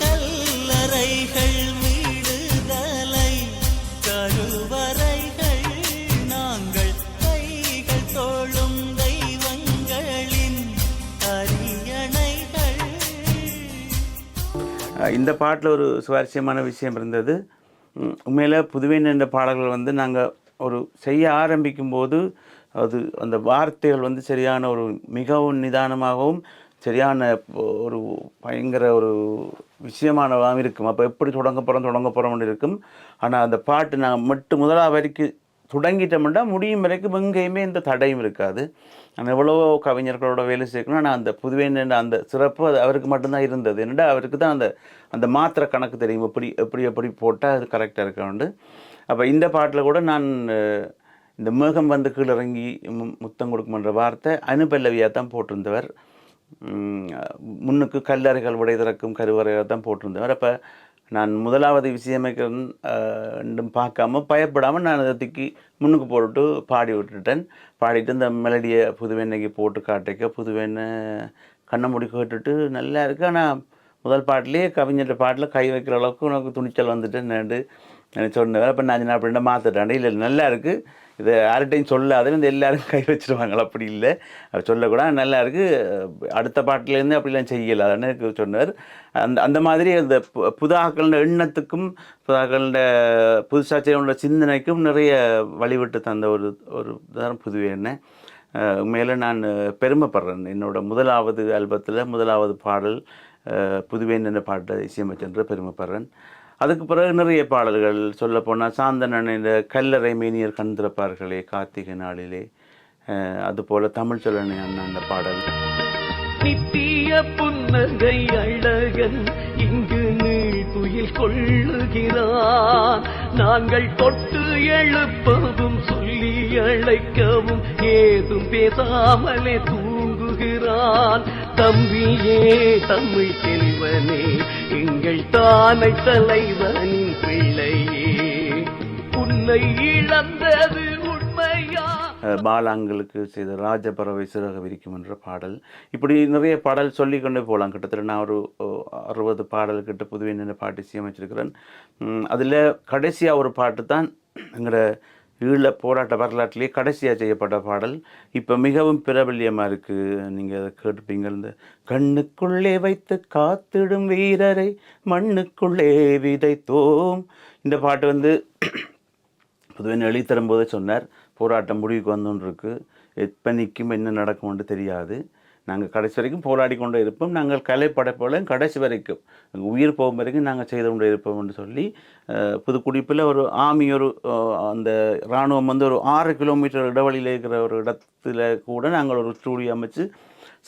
கல்லறைகள் விடுதலை கருவறைகள் நாங்கள் கைகள் தோளும் தெய்வங்களின் அரியணைகள். இந்த பாட்டில் ஒரு சுவாரஸ்யமான விஷயம் இருந்தது. உண்மையில் புதுவை என்ற பாடல்கள் வந்து நாங்கள் ஒரு செய்ய ஆரம்பிக்கும்போது அது அந்த வார்த்தைகள் வந்து சரியான ஒரு மிகவும் நிதானமாகவும் சரியான ஒரு பயங்கர ஒரு விஷயமானதாக இருக்கும். அப்போ எப்படி தொடங்க போகிறோம்னு இருக்கும். ஆனால் அந்த பாட்டு நாங்கள் முதலாவது வரைக்கும் தொடங்கிட்டோம்னா முடியும் வரைக்கும் எங்கேயுமே இந்த தடையும் இருக்காது. நான் எவ்வளவோ கவிஞர்களோட வேலை சேர்க்கணும். ஆனால் அந்த புதுவேன் அந்த சிறப்பு அது அவருக்கு மட்டும்தான் இருந்தது. என்னடா அவருக்கு தான் அந்த மாத்திரை கணக்கு தெரியும், எப்படி போட்டால் அது கரெக்டாக இருக்காண்டு. அப்போ இந்த பாட்டில் கூட நான் இந்த மேகம் வந்து கீழே இறங்கி முத்தம் கொடுக்கும்ன்ற வார்த்தை அனுபல்லவியாக தான் போட்டிருந்தவர். முன்னுக்கு கல்லறைகள் உடை திறக்கும் கருவறையாக தான் போட்டிருந்தவர். அப்போ நான் முதலாவது இசையமைக்கிறேன் பார்க்காம பயப்படாமல் நான் அதை தூக்கி முன்னுக்கு போட்டு பாடி விட்டுட்டேன். பாடிட்டு இந்த மெலடியை புதுவெண்ணைக்கு போட்டு காட்டிக்க புதுவெண்ணை கண்ணை மூடி கேட்டுட்டு நல்லா இருக்குது. ஆனால் முதல் பாட்டிலே கவிஞர் பாட்டில் கை வைக்கிற அளவுக்கு உனக்கு துணிச்சல் வந்துட்டு சொன்னவர். அப்போ நான் அப்படின்னா மாற்றிட்டேன். இல்லை நல்லா இருக்குது, இதை யார்கிட்டையும் சொல்லாதுன்னு இந்த எல்லோரும் கை வச்சுருவாங்களா, அப்படி இல்லை அது சொல்லக்கூடாது, நல்லா இருக்குது, அடுத்த பாட்டிலேருந்து அப்படிலாம் செய்யலாதுன்னு எனக்கு சொன்னார். அந்த மாதிரி அந்த புதாக்களோட எண்ணத்துக்கும் புதாக்களோட புதுசாக செய்யணுன்ற சிந்தனைக்கும் நிறைய வழிவிட்டு தந்த ஒரு தான் புதுவேன்னு. உண்மையில் நான் பெருமைப்படுறேன். என்னோடய முதலாவது ஆல்பத்தில் முதலாவது பாடல் புதுவேன் என்ற பாட்டை இசையமைச்சென்று பெருமைப்படுறேன். அதுக்கு பிறகு நிறைய பாடல்கள் சொல்லப்போனால் சாந்தனன் இந்த கல்லறை மேனியர் கண் திறப்பார்களே கார்த்திகை நாளிலே, அதுபோல் தமிழ் சொல்லணை அண்ணன் அந்த பாடல். நித்திய புன்னகை அழகன் இங்கு நீள் துயில் கொள்ளுகிறான். நாங்கள் தொட்டு எழுப்பவும் சொல்லி அழைக்கவும் ஏதும் பேசாமலே தூங்குகிறான். தம்பியே தமிழ் செல்வனே எங்கள் தானை தலைவனின் பிள்ளையே உன்னை இழந்தது உண்மையா. பாலாங்களுக்கு செய்த ராஜபறவை சிறக விரிக்கும் என்ற பாடல். இப்படி நிறைய பாடல் சொல்லிக்கொண்டே போகலாம். கிட்டத்தட்ட நான் ஒரு 60 பாடல் கிட்ட புதுவேன் என்ற பாட்டு இசையமைச்சிருக்கிறேன். அதில் கடைசியாக ஒரு பாட்டு தான் எங்களோட ஈழ போராட்ட வரலாற்றிலே கடைசியாக செய்யப்பட்ட பாடல். இப்போ மிகவும் பிரபல்யமாக இருக்குது. நீங்கள் அதை கேட்டுப்பீங்க. இந்த கண்ணுக்குள்ளே வைத்து காத்திடும் வீரரை மண்ணுக்குள்ளே விதைத்தோம். இந்த பாட்டு புதுவேன் எழுதி தரும்போதே சொன்னார், போராட்டம் முடிவுக்கு வந்துன்னு இருக்கு, எப்போ நிற்கும் என்ன நடக்கும்னு தெரியாது, நாங்கள் கடைசி வரைக்கும் போராடி கொண்டே இருப்போம், நாங்கள் கலைப்படைப்போல கடைசி வரைக்கும் உயிர் போகும் வரைக்கும் நாங்கள் செய்து கொண்டே இருப்போம்னு சொல்லி புதுக்குடிப்பில் ஒரு ஆர்மி அந்த இராணுவம் ஒரு 6 கிலோமீட்டர் இடைவெளியில் இருக்கிற ஒரு இடத்துல கூட நாங்கள் ஒரு ஸ்டூடியோ அமைச்சு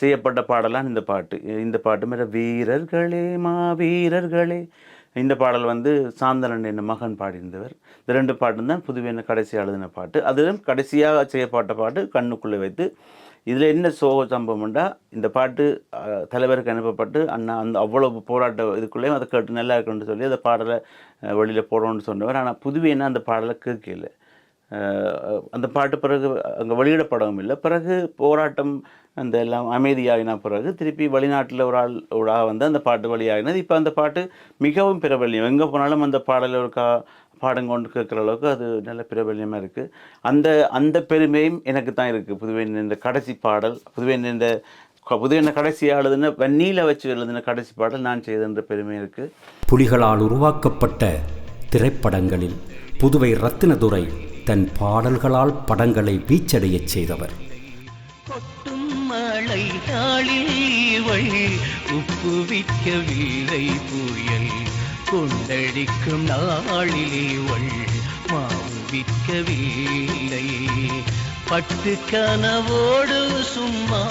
செய்யப்பட்ட பாடலாம் இந்த பாட்டு. இந்த பாட்டு மேலே வீரர்களே மாவீரர்களே, இந்த பாடல் சாந்தனன் என்ன மகன் பாடியிருந்தவர். இந்த 2 பாட்டும் தான் புதுவேன் கடைசியாக எழுதின பாட்டு. அதிலும் கடைசியாக செய்யப்பட்ட பாட்டு கண்ணுக்குள்ளே வைத்து. இதில் என்ன சோக சம்பவம்ண்டா, இந்த பாட்டு தலைவருக்கு அனுப்பப்பட்டு அண்ணா அவ்வளவு போராட்ட இதுக்குள்ளேயும் அதை கேட்டு நல்லா இருக்குன்னு சொல்லி அந்த பாடலை வெளியில் போடணும்னு சொன்னவர். ஆனால் புதுவேன்னா அந்த பாடலை கேட்கல. அந்த பாட்டு பிறகு அங்கே வெளியிடப்படவும் இல்லை. பிறகு போராட்டம் அந்த எல்லாம் அமைதியாகின பிறகு திருப்பி வெளிநாட்டில் ஒரு ஆள் அந்த பாட்டு வழியாகினது. இப்போ அந்த பாட்டு மிகவும் பிரபல்யம். எங்கே போனாலும் அந்த பாடலை ஒரு பாடங்கொண்டு கேட்குற அளவுக்கு அது நல்ல பிரபல்யமாக இருக்குது. அந்த பெருமையும் எனக்கு தான் இருக்குது. புதுவேன் இந்த கடைசி பாடல், புதுவேன் கடைசியாக எழுதின வன்னியில் வச்சு எழுதின கடைசி பாடல் நான் செய்தன்ற பெருமை இருக்குது. புலிகளால் உருவாக்கப்பட்ட திரைப்படங்களில் புதுவை ரத்தினதுரை தன் பாடல்களால் படங்களை வீச்சடையச் செய்தவர். கொட்டும் மழை நாளில் இவள் உப்புவிக்கவில்லை புயல், கொண்டடிக்கும் நாளில் இவள் மாவு விற்கவில்லை, பட்டு கனவோடு சும்மா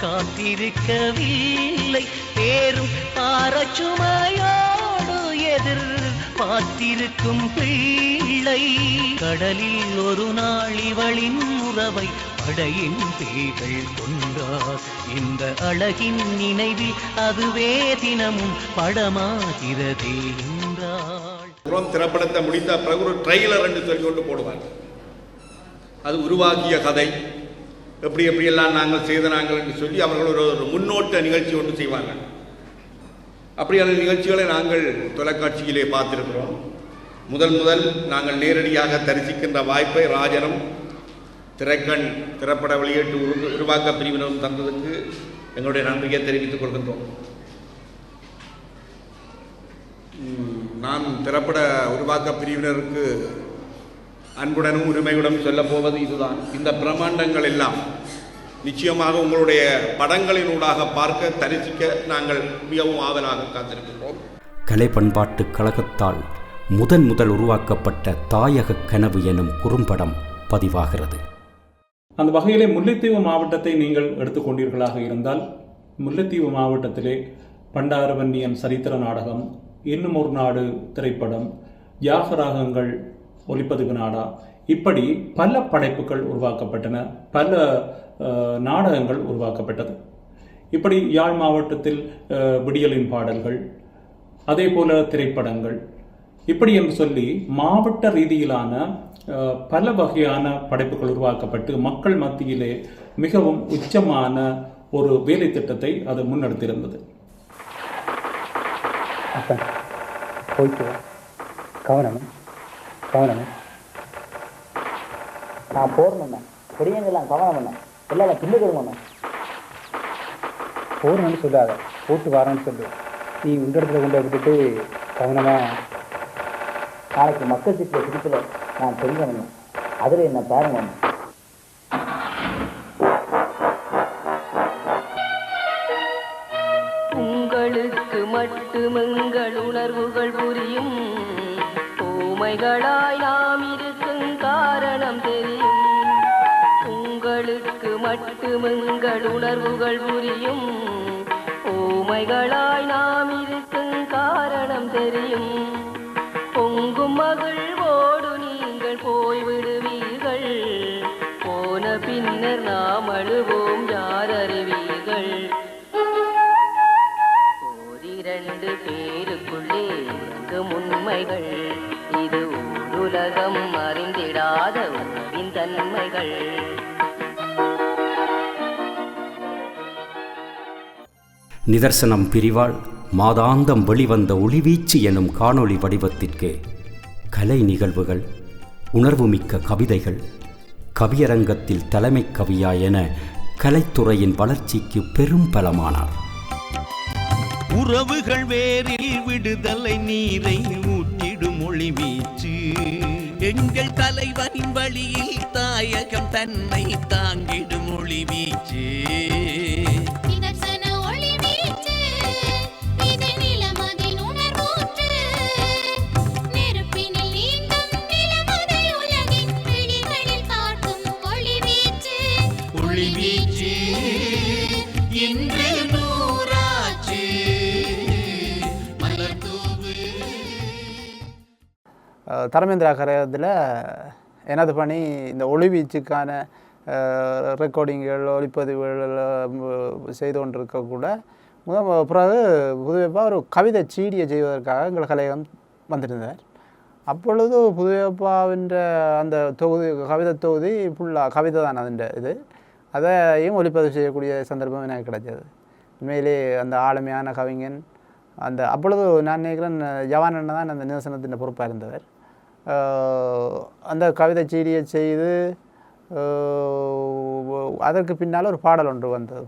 காத்திருக்கவில்லை, பேரும் பாரச்சுமையோடு எதிர் பார்த்திருக்கும் பிள்ளை, கடலில் ஒரு நாள் இவளின் உறவை படையின் பேய்கள் கொண்டார், இந்த அழகின் நினைவில் அதுவே தினமும் படமாகிறதே என்றாள். திரைப்படத்தை முடித்த பிறகு ஒரு ட்ரெய்லர் என்று சொல்லி கொண்டு போடுவாங்க. அது உருவாக்கிய கதை எப்படியெல்லாம் நாங்கள் செய்தனாங்கள் என்று சொல்லி அவர்கள் ஒரு முன்னோட்ட நிகழ்ச்சி ஒன்று செய்வாங்க. அப்படியான நிகழ்ச்சிகளை நாங்கள் தொலைக்காட்சியிலே பார்த்திருக்கிறோம். முதல் நாங்கள் நேரடியாக தரிசிக்கின்ற வாய்ப்பை ராஜனும் திரைக்கண் திரைப்பட வெளியீட்டு உருவாக்க பிரிவினரும் தந்ததுக்கு எங்களுடைய நன்றியை தெரிவித்துக் கொள்கின்றோம். நான் திரைப்பட உருவாக்க பிரிவினருக்கு அன்புடனும் உரிமையுடன் சொல்ல போவது இதுதான். இந்த பிரம்மாண்டங்கள் எல்லாம் நிச்சயமாக உங்களுடைய படங்களினூடாக பார்க்க தரிசிக்க நாங்கள் மிகவும் ஆவலாக காத்திருக்கின்றோம். கலை பண்பாட்டு கழகத்தால் முதல் உருவாக்கப்பட்ட தாயக கனவு எனும் குறும்படம் பதிவாகிறது. அந்த வகையிலே முல்லைத்தீவு மாவட்டத்தை நீங்கள் எடுத்துக்கொண்டீர்களாக இருந்தால், முல்லைத்தீவு மாவட்டத்திலே பண்டாரவன்னியன் சரித்திர நாடகம், இன்னும் ஒரு நாடு திரைப்படம், யாகராகங்கள் ஒலிப்பதிவு நாடா, இப்படி பல படைப்புகள் உருவாக்கப்பட்டன, பல நாடகங்கள் உருவாக்கப்பட்டது. இப்படி யாழ் மாவட்டத்தில் விடியலின் பாடல்கள், அதே போல திரைப்படங்கள், இப்படி என்று சொல்லி மாவட்ட ரீதியிலான பல வகையான படைப்புகள் உருவாக்கப்பட்டு மக்கள் மத்தியிலே மிகவும் உச்சமான ஒரு வேலை திட்டத்தை அது முன்னெடுத்திருந்தது. கவனமே நான் போறேன் பெரியங்கெல்லாம் கவனம் பண்ண எல்லாம் பின்னுக்கிறோம் போறேன்னு சொல்லாத போட்டு வரேன்னு சொல்லு. நீ உங்க இடத்துல கொண்டு விட்டுட்டு கவனமா நாளைக்கு மக்கள் சீட்டில் சிரிப்பில் நான் தெரிஞ்சவங்க அதில் என்ன பாருங்க. உங்களுக்கு மட்டுமெங்கள் உணர்வுகள் புரியும், ஊமைகளாய் நாம் இருக்கும் காரணம் தெரியும். உங்களுக்கு மட்டுமெங்கள் உணர்வுகள் புரியும், ஊமைகளாய் நாம் இருக்கும் காரணம் தெரியும். பொங்கும் மகிழ்வோடு நீங்கள் போய்விடுவீர்கள், போன பின்னர் நாம் அழுவோம் யார் அறிவீர்கள். ஓரிரண்டு பேருக்குள்ளே உறங்கும் உண்மைகள், இது உலகம் அறிந்திடாத உறவின் தன்மைகள். நிதர்சனம் பிரிவால் மாதாந்தம் வெளிவந்த ஒளிவீச்சு எனும் காணொளி வடிவத்திற்கு கலை நிகழ்வுகள், உணர்வுமிக்க கவிதைகள், கவியரங்கத்தில் தலைமை கவியா என கலைத்துறையின் வளர்ச்சிக்கு பெரும் பலமானார். உறவுகள் வேரில் விடுதலை நீரை ஊற்றிடும் ஒளி வீச்சு, எங்கள் தலைவனின் வழியில் தாயகம் தன்னை தாங்கிடும் ஒளி வீச்சு. தர்மேந்திரா கழகத்தில் எனது பணி இந்த ஒளிவீச்சுக்கான ரெக்கார்டிங்கள் ஒளிப்பதிவுகள் செய்து கொண்டிருக்கக்கூட பிறகு புதுவைப்பா ஒரு கவிதை சீடியை செய்வதற்காக எங்கள் கலையகம் வந்திருந்தார். அப்பொழுது புதுவைப்பாவின் அந்த தொகுதி கவிதை தொகுதி ஃபுல்லாக கவிதை தான் அதிൻ്റെ இது, அதையும் ஒளிப்பதிவு செய்யக்கூடிய சந்தர்ப்பம் எனக்கு கிடைச்சது. உண்மையிலே அந்த ஆளுமையான கவிஞன் அந்த அப்பொழுது நான் நினைக்கிறேன் ஜவான் அண்ணன் தான் அந்த நிதர்சனத்தின் பொறுப்பாக இருந்தவர். அந்த கவிதை சீடியை செய்து அதற்கு பின்னால் ஒரு பாடல் ஒன்று வந்தது,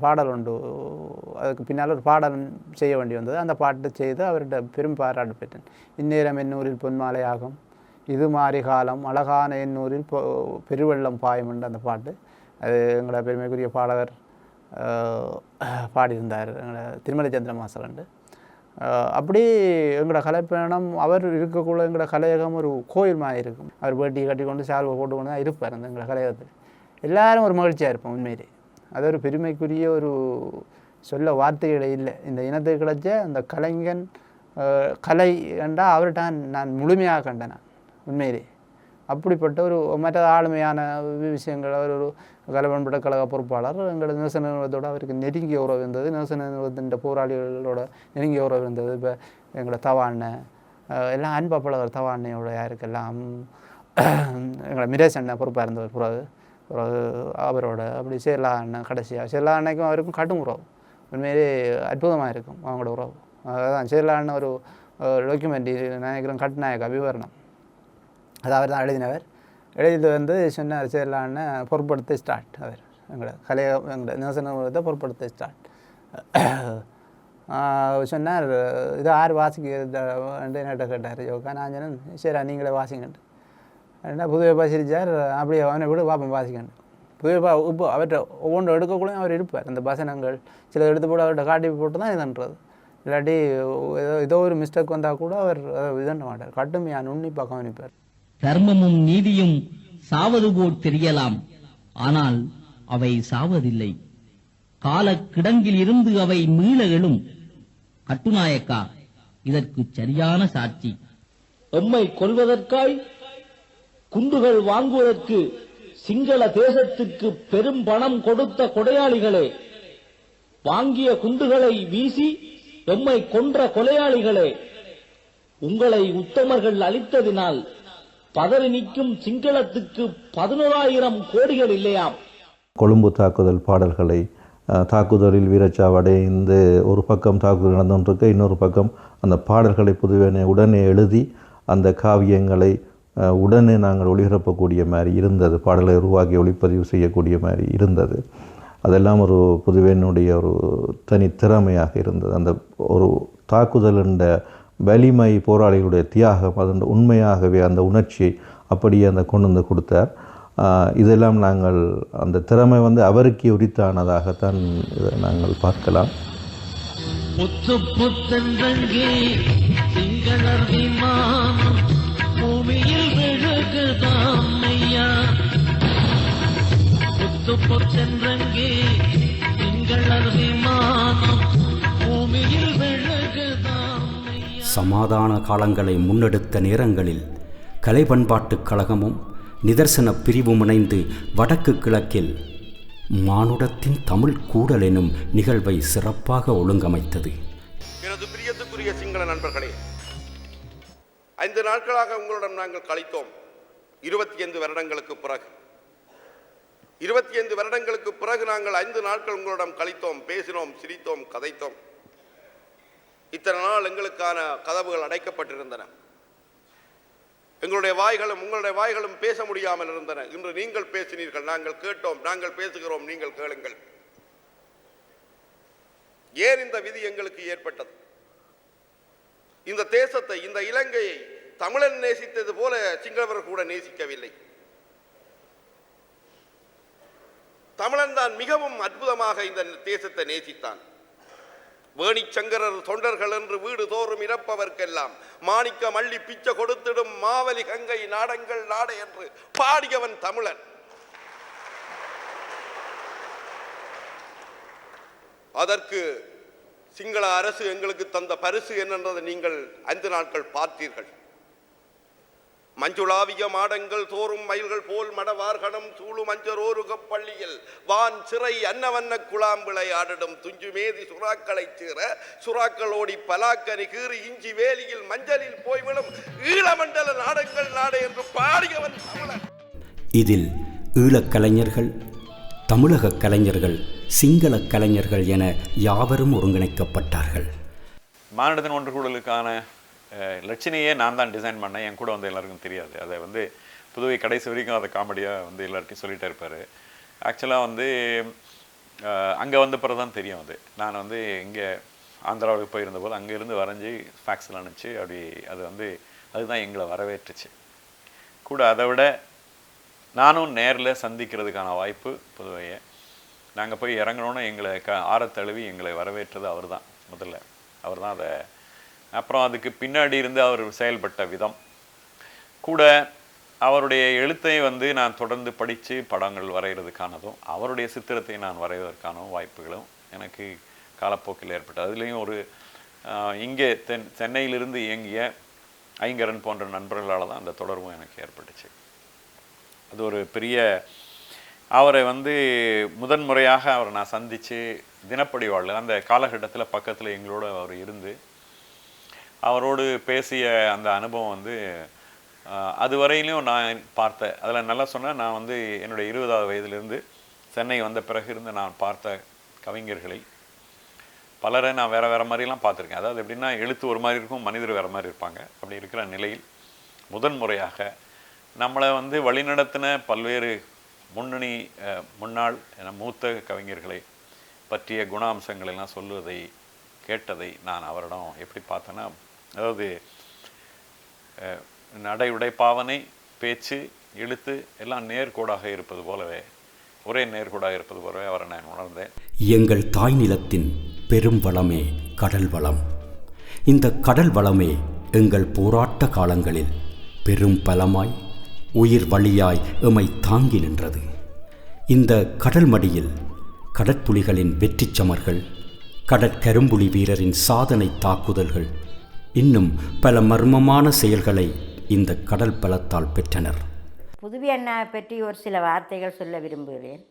அதுக்கு பின்னால் ஒரு பாடல் செய்ய வேண்டி வந்தது. அந்த பாட்டை செய்து அவர்கிட்ட பெரும் பாராட்டு பெற்றேன். இந்நேரம் எண்ணூரில் பொன்மாலை ஆகும், இது மாறி காலம் அழகான எண்ணூரில் பெருவெள்ளம் பாயும் என்ற அந்த பாட்டு, அது எங்களோட பெருமைக்குரிய பாடகர் பாடியிருந்தார், எங்களோட திருமலை சந்திர மாஸ்டர். அப்படி எங்களோட கலைப்பயணம் அவர் இருக்கக்குள்ள எங்களோட கலையகம் ஒரு கோயில் மாதிரி இருக்கும். அவர் வேட்டியை கட்டி கொண்டு சால்வை போட்டு கொண்டு தான் இருப்பார் அந்த எங்களோட கலையகத்தில். எல்லாரும் ஒரு மகிழ்ச்சியாக இருப்போம். உண்மையிலே அது ஒரு பெருமைக்குரிய ஒரு சொல்ல வார்த்தைகளே இல்லை. இந்த இனத்துக்கு கிடைச்ச அந்த கலைஞன் கலை என்றால் அவர்கிட்ட நான் முழுமையாக கண்டேன். உண்மையிலே அப்படிப்பட்ட ஒரு மற்ற ஆளுமையான விஷயங்கள். அவர் ஒரு கலை பண்பட்ட கழக பொறுப்பாளர். எங்களோட நிதர்சன நிறுவனத்தோடு அவருக்கு நெருங்கிய உறவு இருந்தது. நிதர்சன நிறுவனத்தின் போராளிகளோட நெருங்கிய உறவு இருந்தது. இப்போ எங்களோட தவாண்ணை எல்லாம் அன்பா பழகர் தவாண்ணையோட யாருக்கெல்லாம் எங்களோட மிரேஷ் அண்ணன் பொறுப்பாக இருந்தவர். பிறகு அவரோட அப்படி சேரலா அண்ணன் கடைசியாக சேரலா அன்னைக்கும் அவருக்கும் கடும் உறவு. உண்மையிலே அற்புதமாக இருக்கும் அவங்களோட உறவு. அதுதான் சேரலா அண்ணன் ஒரு டாக்குமெண்ட்ரி நினைக்கிறேன் கட்நாயக்கா விவரணம், அது அவர் தான் எழுதினவர். எழுதிட்டு சொன்னார் சேரலான்னு பொருட்படுத்த ஸ்டார்ட். அவர் எங்களோட எங்களோட நிதர்சனத்தை பொருட்படுத்த ஸ்டார்ட் சொன்னார். இது யார் வாசிக்கிறது என்கிட்ட கேட்டார் யோகா. நான் சொன்னேன் சரி நீங்களே வாசிங்கன்ட்டு. என்ன புதுவை சிரிச்சார். அப்படியே அவனை விட பாப்பம் வாசிக்கண்டு. இப்போ அவர்கிட்ட ஒவ்வொன்றும் எடுக்கக்கூட அவர் இருப்பார். அந்த வசனங்கள் சில எடுத்து போட்டு அவர்கிட்ட காட்டி போட்டு தான் இதுன்றது. இல்லாட்டி ஏதோ ஒரு மிஸ்டேக் வந்தால் கூட அவர் இதண்ண மாட்டார். கடுமையாக உன்னிப்பாக கவனிப்பார். தர்மமும் நீதியும் சாவது போல் தெரியலாம், ஆனால் அவை சாவதில்லை. காலக்கிடங்கில் இருந்து அவை மீள எழும். கட்டுநாயக்கா இதற்கு சரியான சாட்சி. எம்மை கொல்வதற்காய் குண்டுகள் வாங்குவதற்கு சிங்கள தேசத்திற்கு பெரும் பணம் கொடுத்த கொடையாளிகளே, வாங்கிய குண்டுகளை வீசி எம்மை கொன்ற கொலையாளிகளே, உங்களை உத்தமர்கள் அளித்ததினால் பதறி நிற்கும் சிங்களத்துக்கு 11,000 கோடிகள் இல்லையாம். கொழும்பு தாக்குதல் பாடல்களை தாக்குதலில் வீரச்சாவடைந்து ஒரு பக்கம் தாக்குதல் நடந்துகிட்டு இன்னொரு பக்கம் அந்த பாடல்களை புதுவேனை உடனே எழுதி அந்த காவியங்களை உடனே நாங்கள் ஒளிபரப்பக்கூடிய மாதிரி இருந்தது. பாடலை உருவாக்கி ஒளிப்பதிவு செய்யக்கூடிய மாதிரி இருந்தது. அதெல்லாம் ஒரு புதுவேனுடைய ஒரு தனி திறமையாக இருந்தது. அந்த ஒரு தாக்குதல் என்ற வலிமை, போராளிகளுடைய தியாகம், அதன் உண்மையாகவே அந்த உணர்ச்சியை அப்படியே அந்த கொண்டு வந்து கொடுத்தார். இதெல்லாம் நாங்கள் அந்த திறமை அவருக்கு உரித்தானதாகத்தான் இதை நாங்கள் பார்க்கலாம். பூமியில் விழுகுதாம் ஐயா, பொற்றென்றங்கே திங்களர் விமானம் பூமியில் விழுகுதாம். சமாதான காலங்களை முன்னெடுத்த நேரங்களில் கலை பண்பாட்டுக் கழகமும் நிதர்சன பிரிவும் இணைந்து வடக்கு கிழக்கில் மானுடத்தின் தமிழ் கூடல் எனும் நிகழ்வை சிறப்பாக ஒழுங்கமைத்தது. எனது பிரியத்துக்குரிய சிங்கள நண்பர்களே, 5 நாட்களாக உங்களுடன் நாங்கள் கழித்தோம். 25 வருடங்களுக்கு பிறகு 25 வருடங்களுக்கு பிறகு நாங்கள் 5 நாட்கள் உங்களிடம் கழித்தோம், பேசினோம், சிரித்தோம், கதைத்தோம். இத்தனை நாள் எங்களுக்கான கதவுகள் அடைக்கப்பட்டிருந்தன. எங்களுடைய வாய்களும் உங்களுடைய வாய்களும் பேச முடியாமல் இருந்தன. இன்று நீங்கள் பேசினீர்கள், நாங்கள் கேட்டோம், நாங்கள் பேசுகிறோம், நீங்கள் கேளுங்கள். ஏன் இந்த விதி எங்களுக்கு ஏற்பட்டது? இந்த தேசத்தை, இந்த இலங்கையை தமிழன் நேசித்தது போல சிங்களவர் கூட நேசிக்கவில்லை. தமிழன் தான் மிகவும் அற்புதமாக இந்த தேசத்தை நேசித்தான். வேணிச்சங்கரர் தொண்டர்கள் என்று வீடு தோறும் இறப்பவர்க்கெல்லாம் மாணிக்க மல்லி பிச்சை கொடுத்திடும் மாவலி கங்கை நாடங்கள் நாடே என்று பாடியவன் தமிழன். அதற்கு சிங்கள அரசு எங்களுக்கு தந்த பரிசு என்னன்றதை நீங்கள் 5 நாட்கள் பார்த்தீர்கள். மஞ்சுளாவிய மாடங்கள் தோறும் மயில்கள் போல் மடவார்கணம் சூழு மஞ்சரோருக பள்ளியில் வான் சிறை அன்னவண்ண குழாம்பிளை ஆடிடும் துஞ்சு மேதி சுறாக்களை சீர சுறாக்களோடி பலாக்கனி கீறி இஞ்சி வேலியில் மஞ்சளில் போய்விடும் ஈழமண்டல நாடங்கள் நாடே என்று பாடியவன் தமிழன். இதில் ஈழக் கலைஞர்கள், தமிழக கலைஞர்கள், சிங்கள கலைஞர்கள் என யாவரும் ஒருங்கிணைக்கப்பட்டார்கள். மானிடத்தின் ஒன்று கூடலுக்கான லட்சணையே நான் தான் டிசைன் பண்ணேன். என் கூட எல்லாருக்கும் தெரியாது. அதை புதுவை கடைசி வரைக்கும் அதை காமெடியாக எல்லாருக்கும் சொல்லிகிட்டே இருப்பார். ஆக்சுவலாக அங்கே வந்த பிறகு தான் தெரியும். நான் இங்கே ஆந்திராவுக்கு போயிருந்த போது அங்கேருந்து வரைஞ்சி ஃபேக்ஸில் அனுப்பிச்சு அப்படி அது அதுதான் எங்களை வரவேற்றுச்சு. கூட அதை விட நானும் நேரில் சந்திக்கிறதுக்கான வாய்ப்பு புதுவையை. நாங்கள் போய் இறங்கணுன்னு எங்களை ஆரத்தழுவி எங்களை வரவேற்றது அவர் தான். முதல்ல அவர் தான் அதை. அப்புறம் அதுக்கு பின்னாடி இருந்து அவர் செயல்பட்ட விதம் கூட, அவருடைய எழுத்தை நான் தொடர்ந்து படித்து படங்கள் வரைகிறதுக்கானதும் அவருடைய சித்திரத்தை நான் வரைவதற்கான வாய்ப்புகளும் எனக்கு காலப்போக்கில் ஏற்பட்டது. அதுலேயும் ஒரு இங்கே சென்னையிலிருந்து இயங்கிய ஐங்கரன் போன்ற நண்பர்களால் தான் அந்த தொடர்பும் எனக்கு ஏற்பட்டுச்சு. அது ஒரு பெரிய அவரை முதன்முறையாக அவரை நான் சந்தித்து தினப்படி வாழ்ல அந்த காலகட்டத்தில் பக்கத்தில் எங்களோட அவர் இருந்து அவரோடு பேசிய அந்த அனுபவம் அதுவரையிலையும் நான் பார்த்தேன். அதில் நல்லா சொன்னால், நான் என்னுடைய 20வது வயதிலிருந்து சென்னை வந்த பிறகு இருந்து நான் பார்த்த கவிஞர்களை பலரை நான் வேறு வேறு மாதிரிலாம் பார்த்துருக்கேன். அதாவது எப்படின்னா, எழுத்து ஒரு மாதிரி இருக்கும், மனிதர் வேறு மாதிரி இருப்பாங்க. அப்படி இருக்கிற நிலையில் முதன்முறையாக நம்மளை வழிநடத்தின பல்வேறு முன்னாள் மூத்த கவிஞர்களை பற்றிய குணாம்சங்கள் எல்லாம் சொல்லுவதை கேட்டதை நான் அவரிடம் எப்படி பார்த்தேன்னா, அதாவது நடை உடை பாவனை, பேச்சு, எழுத்து எல்லாம் நேர்கோடாக இருப்பது போலவே ஒரே நேர்கூடாக இருப்பது போலவே அவரை நான் உணர்ந்தேன். எங்கள் தாய் நிலத்தின் பெரும் வளமே கடல் வளம். இந்த கடல் வளமே எங்கள் போராட்ட காலங்களில் பெரும் பலமாய் உயிர் வழியாய் எமை தாங்கி நின்றது. இந்த கடல் மடியில் கடற்புலிகளின் வெற்றி சமர்கள், கடற்கரும்புலி வீரரின் சாதனை தாக்குதல்கள், இன்னும் பல மர்மமான செயல்களை இந்த கடல் பலத்தால் பெற்றனர். புதுவை அண்ணாவை பற்றி ஒரு சில வார்த்தைகள் சொல்ல விரும்புகிறேன்.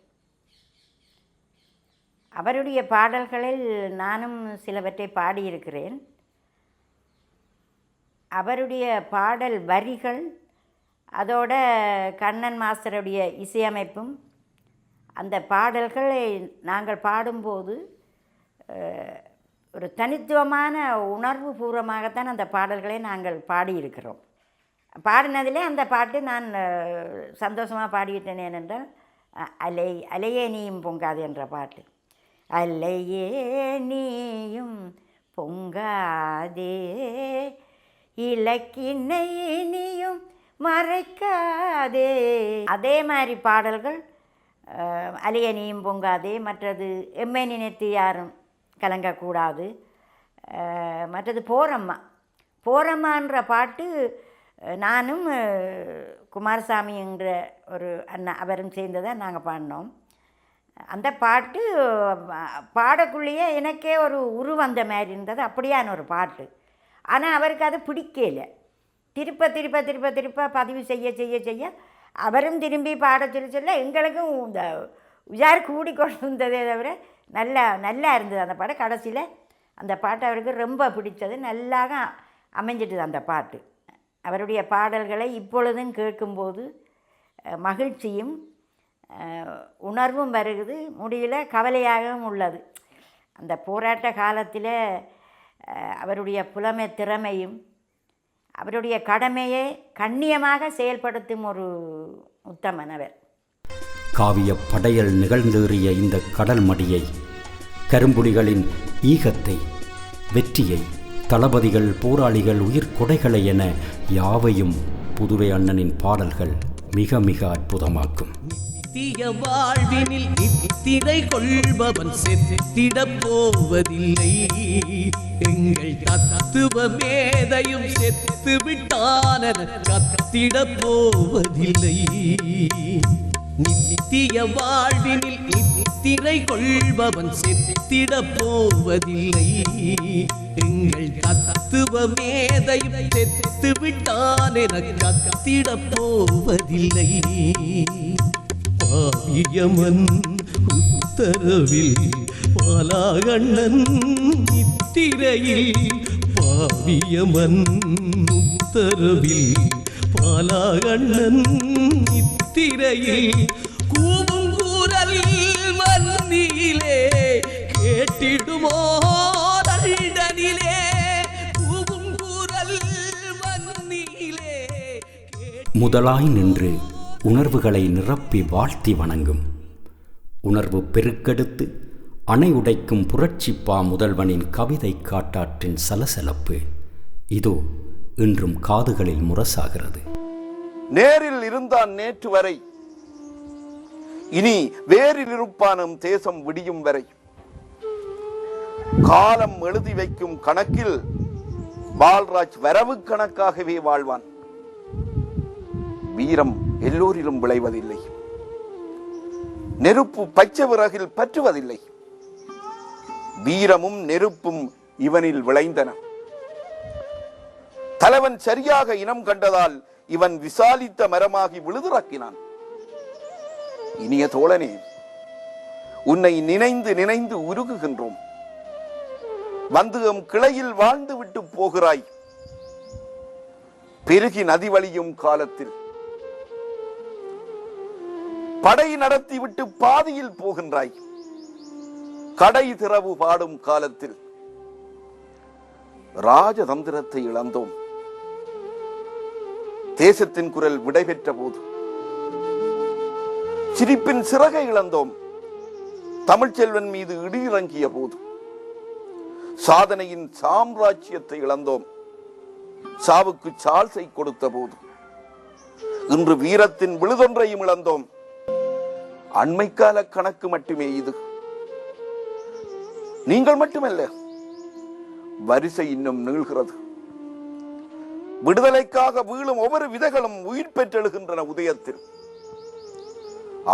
அவருடைய பாடல்களில் நானும் சிலவற்றை பாடியிருக்கிறேன். அவருடைய பாடல் வரிகள், அதோட கண்ணன் மாஸ்டருடைய இசையமைப்பும், அந்த பாடல்களை நாங்கள் பாடும்போது ஒரு தனித்துவமான உணர்வு பூர்வமாகத்தான் அந்த பாடல்களை நாங்கள் பாடியிருக்கிறோம். பாடினதிலே அந்த பாட்டு நான் சந்தோஷமாக பாடிவிட்டேன். ஏனென்றால் அலையே நீயும் பொங்காது என்ற பாட்டு. அலையே நீயும் பொங்காதே, இலக்கினை நீயும் மறைக்காதே. அதே மாதிரி பாடல்கள் அலையே நீயும் பொங்காதே, மற்றது எம்மை நினைத்து யாரும் கலங்கக்கூடாது, மற்றது போரம்மான்ற பாட்டு நானும் குமாரசாமி என்ற ஒரு அண்ணா அவரும் சேர்ந்ததை நாங்கள் பாடினோம். அந்த பாட்டு பாடக்குள்ளேயே எனக்கே ஒரு வந்த மாதிரி இருந்தது. அப்படியான ஒரு பாட்டு. ஆனால் அவருக்கு அது பிடிக்கல. திருப்ப பதிவு செய்ய அவரும் திரும்பி பாட சொல்ல எங்களுக்கும் இந்த உஜார் கூடி கொண்டு வந்ததே தவிர நல்லா இருந்தது அந்த பாட்டு. கடைசியில் அந்த பாட்டு அவருக்கு ரொம்ப பிடிச்சது, நல்லாக அமைஞ்சிட்டுது அந்த பாட்டு. அவருடைய பாடல்களை இப்பொழுதும் கேட்கும்போது மகிழ்ச்சியும் உணர்வும் வருகிறது, முடியல கவலையாகவும் உள்ளது. அந்த போராட்ட காலத்தில் அவருடைய புலமை திறமையும் அவருடைய கடமையை கண்ணியமாக செயல்படுத்தும் ஒரு உத்தமன் அவர். காவிய படையல் நிகழ்ந்தேறிய இந்த கடல் மடியை, கரும்புலிகளின் ஈகத்தை, வெற்றியை, தளபதிகள், போராளிகள், உயிர் கொடைகளை என யாவையும் புதுவை அண்ணனின் பாடல்கள் மிக மிக அற்புதமாக்கும். நித்திய வாழ்வினில் நித்திரை கொள்பவன் செத்திடப் போவதில்லை, எங்கள் தத்துவ மேதையும் செத்து விட்டான கத்திடப் போவதில்லை. நித்திய வாழ்வினில் நித்திரை கொள்பவன் செத்திடப் போவதில்லை, எங்கள் தத்துவ மேதையும் செத்து விட்டான் என கத்திடப் போவதில்லை. பாவியமன் உத்தரவில் பாலாகண்ணன் நித்திரையில், பாவியமன் உத்தரவில் பாலாகண்ணன் நித்திரையில், கூவுங்கூரல் மன்னியிலே கேட்டிடுமோ தண்டனிலே, கூவுங்கூரல் மன்னியிலே. முதலாய் நின்று உணர்வுகளை நிரப்பி வாழ்த்தி வணங்கும், உணர்வு பெருக்கெடுத்து அணை உடைக்கும் புரட்சிப்பா முதல்வனின் கவிதை காட்டாற்றின் சலசலப்பு இதோ இன்றும் காதுகளில் முரசாகிறது. நேரில் இருந்தான் நேற்று வரை, இனி வேரில் இருப்பானும் தேசம் விடியும் வரை. காலம் எழுதி வைக்கும் கணக்கில் பால்ராஜ் வரவு கணக்காகவே வாழ்வான். வீரம் எல்லோரிலும் விளைவதில்லை, நெருப்பு பச்சை விறகில் பற்றுவதில்லை. வீரமும் நெருப்பும் இவனில் விளைந்தன. தலைவன் சரியாக இனம் கண்டதால் இவன் விசாலித்த மரமாகி விழுதுறக்கினான். இனிய தோழனே, உன்னை நினைந்து நினைந்து உருகுகின்றோம். வந்து எம் கிளையில் வாழ்ந்து விட்டு போகிறாய். பெருகி நதி வழியும் காலத்தில் படை நடத்தி விட்டு பாதியில் போகின்றாய். கடை திறவு பாடும் காலத்தில் ராஜதந்திரத்தை இழந்தோம். தேசத்தின் குரல் விடைபெற்ற போது சிரிப்பின் சிறகை இழந்தோம். தமிழ்ச்செல்வன் மீது இடியிறங்கிய போது சாதனையின் சாம்ராஜ்யத்தை இழந்தோம். சாவுக்கு சால்சை கொடுத்த போது இன்று வீரத்தின் விழுதொன்றையும் இழந்தோம். அண்மைக்கால கணக்கு மட்டுமே இது. நீங்கள் மட்டுமல்ல, வரிசை இன்னும் நீள்கிறது. விடுதலைக்காக வீழும் ஒவ்வொரு விதைகளும் உயிர் பெற்றெழுகின்றன உதயத்தில்.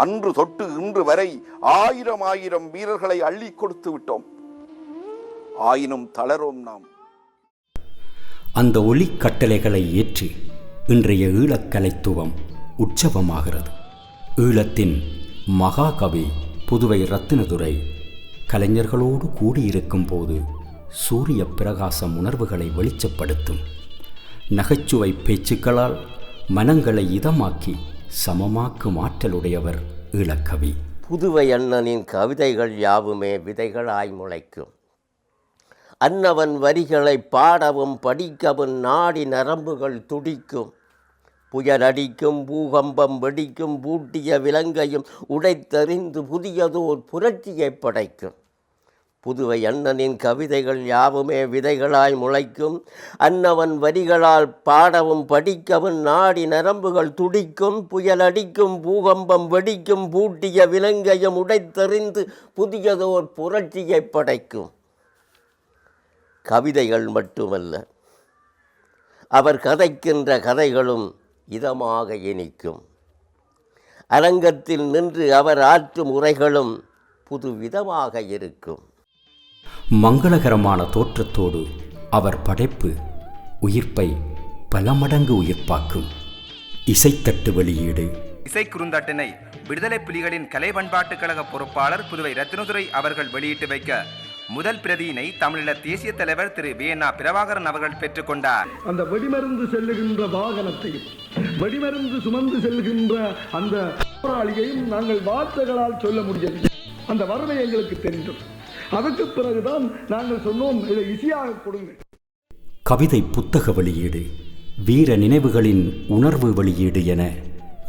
அன்று தொட்டு இன்று வரை 1000 வீரர்களை அள்ளி கொடுத்து விட்டோம். ஆயினும் தளரோம் நாம். அந்த ஒளிக்கட்டளைகளை ஏற்று இன்றைய ஈழக்கலைத்துவம் உற்சவமாகிறது. ஈழத்தின் மகாகவி புதுவை ரத்தினதுரை கலைஞர்களோடு கூடியிருக்கும் போது சூரிய பிரகாசம் உணர்வுகளை வெளிச்சப்படுத்தும். நகைச்சுவை பேச்சுக்களால் மனங்களை இதமாக்கி சமமாக்கும் ஆற்றலுடையவர் ஈழக்கவி. புதுவை அண்ணனின் கவிதைகள் யாவுமே விதைகளாய் முளைக்கும். அன்னவன் வரிகளை பாடவும் படிக்கவும் நாடி நரம்புகள் துடிக்கும். புயலடிக்கும், பூகம்பம் வெடிக்கும், பூட்டிய விலங்கையும் உடைத்தறிந்து புதியதோர் புரட்சியை படைக்கும். புதுவை அண்ணனின் கவிதைகள் யாவுமே விதைகளாய் முளைக்கும். அன்னவன் வரிகளால் பாடவும் படிக்கவும் நாடி நரம்புகள் துடிக்கும். புயலடிக்கும், பூகம்பம் வெடிக்கும், பூட்டிய விலங்கையும் உடைத்தறிந்து புதியதோர் புரட்சியை படைக்கும். கவிதைகள் மட்டுமல்ல, அவர் கதைக்கின்ற கதைகளும் இதமாக இனிக்கும். அரங்கத்தில் நின்று அவர் ஆற்றும் உரைகளும் புதுவிதமாக இருக்கும். மங்களகரமான தோற்றத்தோடு அவர் படைப்பு உயிர்ப்பை பல மடங்கு உயிர்ப்பாக்கும். இசைத்தட்டு வெளியீடு. இசைக்குறுந்தட்டினை விடுதலை புலிகளின் கலை பண்பாட்டுக் கழக பொறுப்பாளர் புதுவை ரத்தினதுரை அவர்கள் வெளியிட்டு வைக்க முதல் பிரதியினை தமிழீழ தேசிய தலைவர் திரு வி.என். பிரபாகரன் அவர்கள் பெற்றுக்கொண்டார். அந்த வெடிமருந்து செல்லுகின்ற வாகனத்தையும் வெடிமருந்து சுமந்து செல்கின்ற அந்த போராளியையும் நாங்கள் வார்த்தைகளால் சொல்ல முடியவில்லை. அந்த வறுமை எங்களுக்கு தெரிந்தது. அதற்கு பிறகுதான் நாங்கள் சொன்னோம், இதை இசையாக கொடுங்க. கவிதை புத்தக வெளியீடு, வீர நினைவுகளின் உணர்வு வெளியீடு என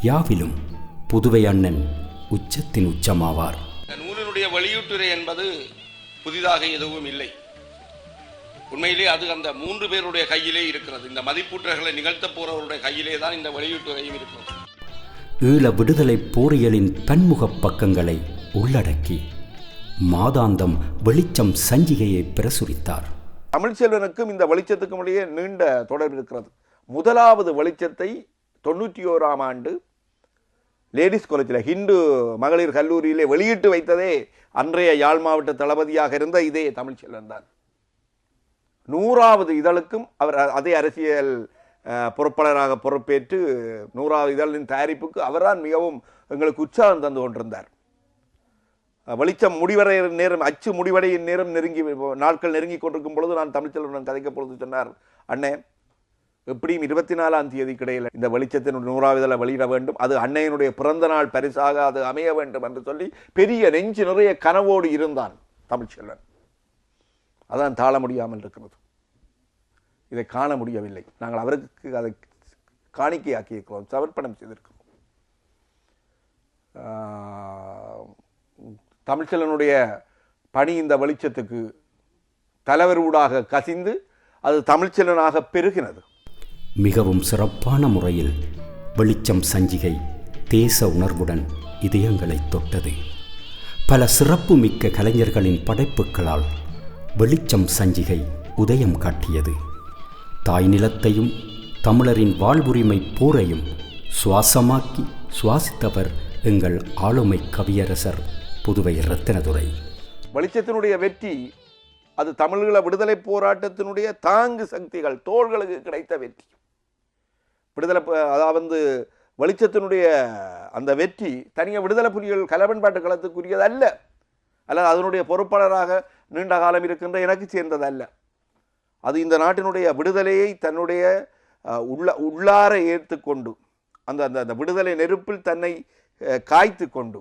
யாவிலும் புதுவை அண்ணன் உச்சத்தின் உச்சமாவார். நூலினுடைய வெளியீட்டுரை என்பது புதிதாக எதுவும் இல்லை. உண்மையிலே அது அந்த 3 பேருடைய கையிலே இருக்கிறது. இந்த மதிப்பூற்றல்களை நிகழ்த்த போறவருடைய கையிலே தான் இந்த வெளியீட்டுரையும் இருக்கிறது. ஈழ விடுதலை போரியலின் பன்முக பக்கங்களை உள்ளடக்கி மாதாந்தம் வெளிச்சம் சஞ்சிகையை பிரசுரித்தார். தமிழ்ச்செல்வனுக்கும் இந்த வெளிச்சத்துக்கும் இடையே நீண்ட தொடர்பு இருக்கிறது. முதலாவது வெளிச்சத்தை 91ஆம் ஆண்டு லேடிஸ் காலேஜில் ஹிந்து மகளிர் கல்லூரியிலே வெளியிட்டு வைத்ததே அன்றைய யாழ் மாவட்ட தளபதியாக இருந்த இதே தமிழ்ச்செல்வன் தான். 100வது இதழுக்கும் அவர் அதே அரசியல் பொறுப்பாளராக பொறுப்பேற்று 100வது இதழின் தயாரிப்புக்கு அவர்தான் மிகவும் எங்களுக்கு உற்சாகம் தந்து கொண்டிருந்தார். வெளிச்சம் முடிவடை நேரம், அச்சு முடிவடையின் நேரம் நாட்கள் நெருங்கி கொண்டிருக்கும் பொழுது நான் தமிழ்ச்செல்வனுடன் கதைக்க பொழுது சொன்னார், அண்ணே எப்படியும் 24ஆம் தேதி கிடையில இந்த வெளிச்சத்தின் 100வது இதழை வெளியிட வேண்டும், அது அன்னையினுடைய பிறந்த நாள் பரிசாக அது அமைய வேண்டும் என்று சொல்லி பெரிய நெஞ்சு நிறைய கனவோடு இருந்தான் தமிழ்ச்செல்வன். அதான் தாழ முடியாமல் இருக்கிறது. இதை காண முடியவில்லை. நாங்கள் அவருக்கு அதை காணிக்கையாக்கி இருக்கிறோம், சமர்ப்பணம் செய்திருக்கிறோம். தமிழ்ச்செல்வனுடைய பணி இந்த வெளிச்சத்துக்கு தலைவர் ஊடாக கசிந்து அது தமிழ்ச்செல்வனாக பெருகினது. மிகவும் சிறப்பான முறையில் வெளிச்சம் சஞ்சிகை தேச உணர்வுடன் இதயங்களை தொட்டது. பல சிறப்பு மிக்க கலைஞர்களின் படைப்புகளால் வெளிச்சம் சஞ்சிகை உதயம் காட்டியது. தாய் நிலத்தையும் தமிழரின் வாழ்வுரிமை போரையும் சுவாசமாக்கி சுவாசித்தவர் எங்கள் ஆளுமை கவியரசர் புதுவை ரத்தினதுரை. வெளிச்சத்தினுடைய வெற்றி அது தமிழீழ விடுதலை போராட்டத்தினுடைய தாங்கு சக்திகள் தோள்களுக்கு கிடைத்த வெற்றி. விடுதலை அதாவது வெளிச்சத்தினுடைய அந்த வெற்றி தனியாக விடுதலை புலிகள் கலைப்பண்பாட்டு களத்துக்குரியது அல்ல, அல்லது அதனுடைய பொறுப்பாளராக நீண்ட காலம் இருக்கின்ற எனக்கு சேர்ந்தது அல்ல. அது இந்த நாட்டினுடைய விடுதலையை தன்னுடைய உள்ளார ஏற்றுக்கொண்டு அந்த அந்த விடுதலை நெருப்பில் தன்னை காய்த்து கொண்டு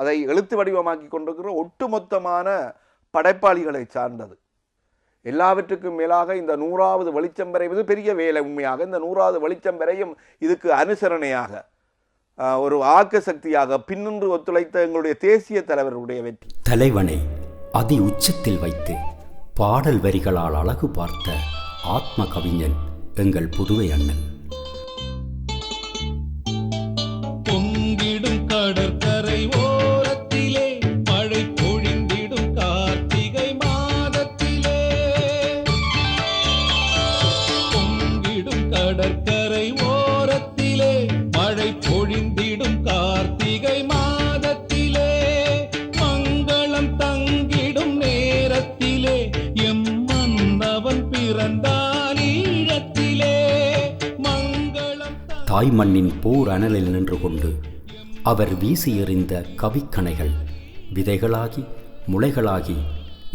அதை எழுத்து வடிவமாக்கி கொண்டிருக்கிற ஒட்டுமொத்தமான படைப்பாளிகளை சார்ந்தது. எல்லாவற்றுக்கும் மேலாக இந்த 100வது வெளிச்சம் வரைவது பெரிய வேலை. உண்மையாக இந்த 100வது வெளிச்சம் வரையும் இதுக்கு அனுசரணையாக ஒரு ஆக்க சக்தியாக பின்னின்று ஒத்துழைத்த எங்களுடைய தேசிய தலைவருடைய வெற்றி. தலைவனை அதி உச்சத்தில் வைத்து பாடல் வரிகளால் அழகு பார்த்த ஆத்ம கவிஞன் எங்கள் புதுவை அண்ணன். பொங்கிடும் கடற்கரை ஓரத்திலே மழை பொழிந்திடும் கார்த்திகை மாதத்திலே மங்களம் தங்கிடும் நேரத்திலே எம் மன்னவன் பிறந்தால் ஈழத்திலே மங்களம். தாய் மண்ணின் போர் அனலில் நின்று கொண்டு அவர் வீசி எறிந்த கவிக்கணைகள் விதைகளாகி முளைகளாகி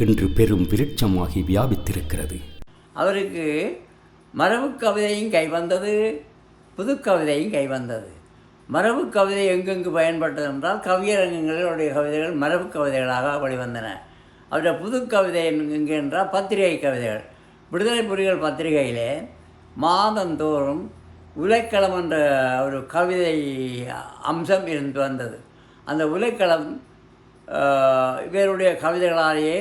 இன்று பெரும் விருட்சமாகி வியாபித்திருக்கிறது. அவருக்கு மரபு கவிதையும் கைவந்தது, புது கவிதையும் கைவந்தது. மரபு கவிதை எங்கெங்கு பயன்பட்டது என்றால் கவியரங்கங்களுடைய கவிதைகள் மரபு கவிதைகளாக வெளிவந்தன. அவருடைய புது கவிதை எங்கே என்றால் பத்திரிகை கவிதைகள். விடுதலை புலிகள் பத்திரிகையிலே மாதந்தோறும் உலைக்களம் என்ற ஒரு கவிதை அம்சம் இருந்து வந்தது. அந்த உலைக்களம் இவருடைய கவிதைகளாலேயே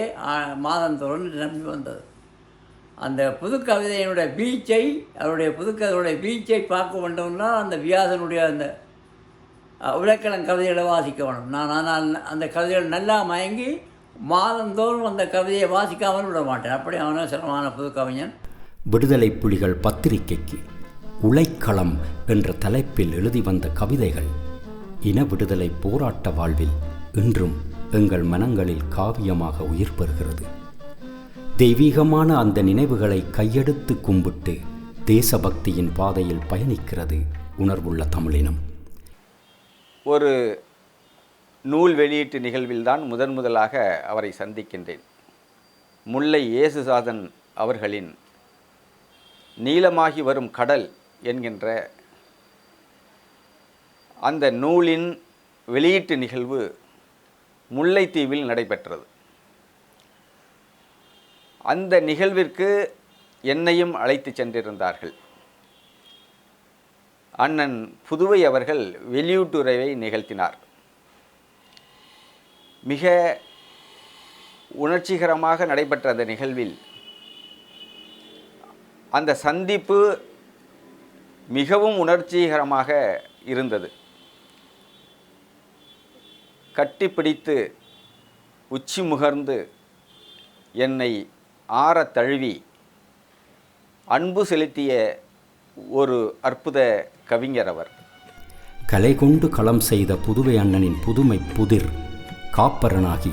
மாதந்தோறும் நம்பி வந்தது. அந்த புது கவிதையினுடைய வீச்சை, அவருடைய புதுக்கதையுடைய வீச்சை பார்க்க வேண்டும்னா அந்த வியாசனுடைய அந்த உலைக்களம் கவிதைகளை வாசிக்க வேணும். ஆனால் அந்த கவிதைகள் நல்லா மயங்கி மாதந்தோறும் அந்த கவிதையை வாசிக்காமல் விட மாட்டேன். அப்படி அவன சிரமமான புது கவிஞன். விடுதலை புலிகள் பத்திரிகைக்கு உலைக்களம் என்ற தலைப்பில் எழுதி வந்த கவிதைகள் இன விடுதலை போராட்ட வாழ்வில் இன்றும் எங்கள் மனங்களில் காவியமாக உயிர் பெறுகிறது. தெய்வீகமான அந்த நினைவுகளை கையெடுத்து கும்பிட்டு தேசபக்தியின் பாதையில் பயணிக்கிறது உணர்வுள்ள தமிழினம். ஒரு நூல் வெளியீட்டு நிகழ்வில்தான் முதலாக அவரை சந்திக்கின்றேன். முல்லை இயேசுசாதன் அவர்களின் நீளமாகி வரும் கடல் என்கின்ற அந்த நூலின் வெளியீட்டு நிகழ்வு முல்லைத்தீவில் நடைபெற்றது. அந்த நிகழ்விற்கு என்னையும் அழைத்து சென்றிருந்தார்கள். அண்ணன் புதுவை அவர்கள் வெளியீட்டுரையை நிகழ்த்தினார். மிக உணர்ச்சிகரமாக நடைபெற்ற அந்த நிகழ்வில் அந்த சந்திப்பு மிகவும் உணர்ச்சிகரமாக இருந்தது. கட்டிப்பிடித்து உச்சி முகர்ந்து என்னை ஆற தழுவி அன்பு செலுத்திய ஒரு அற்புத கவிஞர் அவர். கலை கொண்டு களம் செய்த புதுவை அண்ணனின் புதுமை புதிர் காப்பரனாகி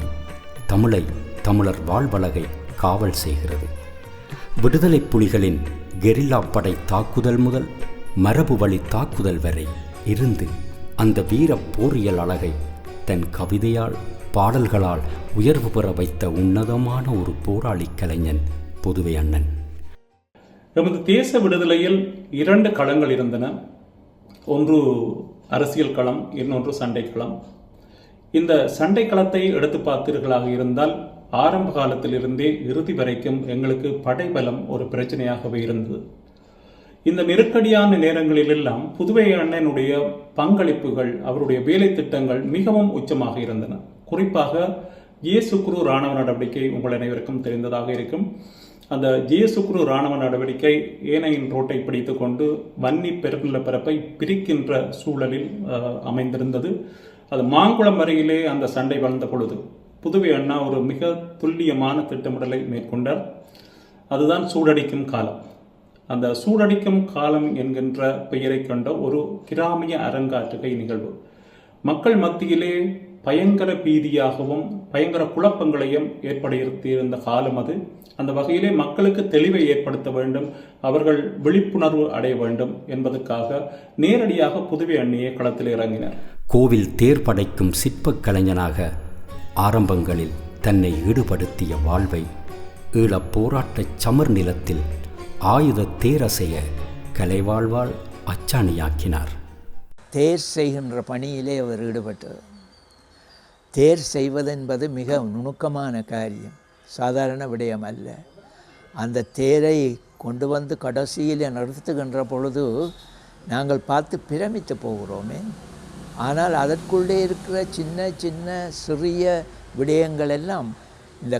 தமிழை தமிழர் வாழ்வழகை காவல் செய்கிறது. விடுதலை புலிகளின் கெரில்லா படை தாக்குதல் முதல் மரபு வழி தாக்குதல் வரை இருந்து அந்த வீர போரியல் அழகை தன் கவிதையால் பாடல்களால் உயர்வு பெற வைத்த உன்னதமான ஒரு போராளி கலைஞன் புதுவை அண்ணன். எமது தேச விடுதலையில் 2 களங்கள் இருந்தன. ஒன்று அரசியல் களம், இன்னொன்று சண்டை களம். இந்த சண்டை களத்தை எடுத்து பார்த்தீர்களாக இருந்தால் ஆரம்ப காலத்திலிருந்தே இறுதி வரைக்கும் எங்களுக்கு படைபலம் ஒரு பிரச்சனையாகவே இருந்தது. இந்த நெருக்கடியான நேரங்களிலெல்லாம் புதுவை அண்ணனுடைய பங்களிப்புகள், அவருடைய வேலை திட்டங்கள் மிகவும் உச்சமாக இருந்தன. குறிப்பாக ஜேசுக்குரு இராணுவ நடவடிக்கை உங்கள் அனைவருக்கும் தெரிந்ததாக இருக்கும். அந்த ஜேசுக்குரு இராணுவ நடவடிக்கை ஏனையின் ரோட்டை பிடித்து கொண்டு வன்னி பெருநிலப்பரப்பை பிரிக்கின்ற சூழலில் அமைந்திருந்தது. அது மாங்குளம் வரையிலே அந்த சண்டை வளர்ந்த பொழுது புதுவை அண்ணா ஒரு மிக துல்லியமான திட்டமிடலை மேற்கொண்டார். அதுதான் சூடடிக்கும் காலம். அந்த சூடடிக்கும் காலம் என்கின்ற பெயரை கொண்ட ஒரு கிராமிய அரங்காற்றுகை நிகழ்வு மக்கள் மத்தியிலே பயங்கர பீதியாகவும் பயங்கர குழப்பங்களையும் ஏற்படுத்தியிருந்த காலம் அது. அந்த வகையிலே மக்களுக்கு தெளிவை ஏற்படுத்த வேண்டும், அவர்கள் விழிப்புணர்வு அடைய வேண்டும் என்பதற்காக நேரடியாக புதுவை அண்ணியை களத்தில் இறங்கினார். கோவில் தேர் படைக்கும் சிற்பக் கலைஞனாக ஆரம்பங்களில் தன்னை ஈடுபடுத்திய வாழ்வை ஈழப் போராட்ட சமர் நிலத்தில் ஆயுத தேரசைய கலைவாழ்வால் அச்சாணியாக்கினார். தேர் செய்கின்ற பணியிலே அவர் ஈடுபட்டார். தேர் செய்வதென்பது மிக நுணுக்கமான காரியம், சாதாரண விடயம் அல்ல. அந்த தேரை கொண்டு வந்து கடைசியில் நிறுத்துகின்ற பொழுது நாங்கள் பார்த்து பிரமித்து போகிறோமே. ஆனால் அதற்குள்ளே இருக்கிற சின்ன சின்ன சிறிய விடயங்கள் எல்லாம் இந்த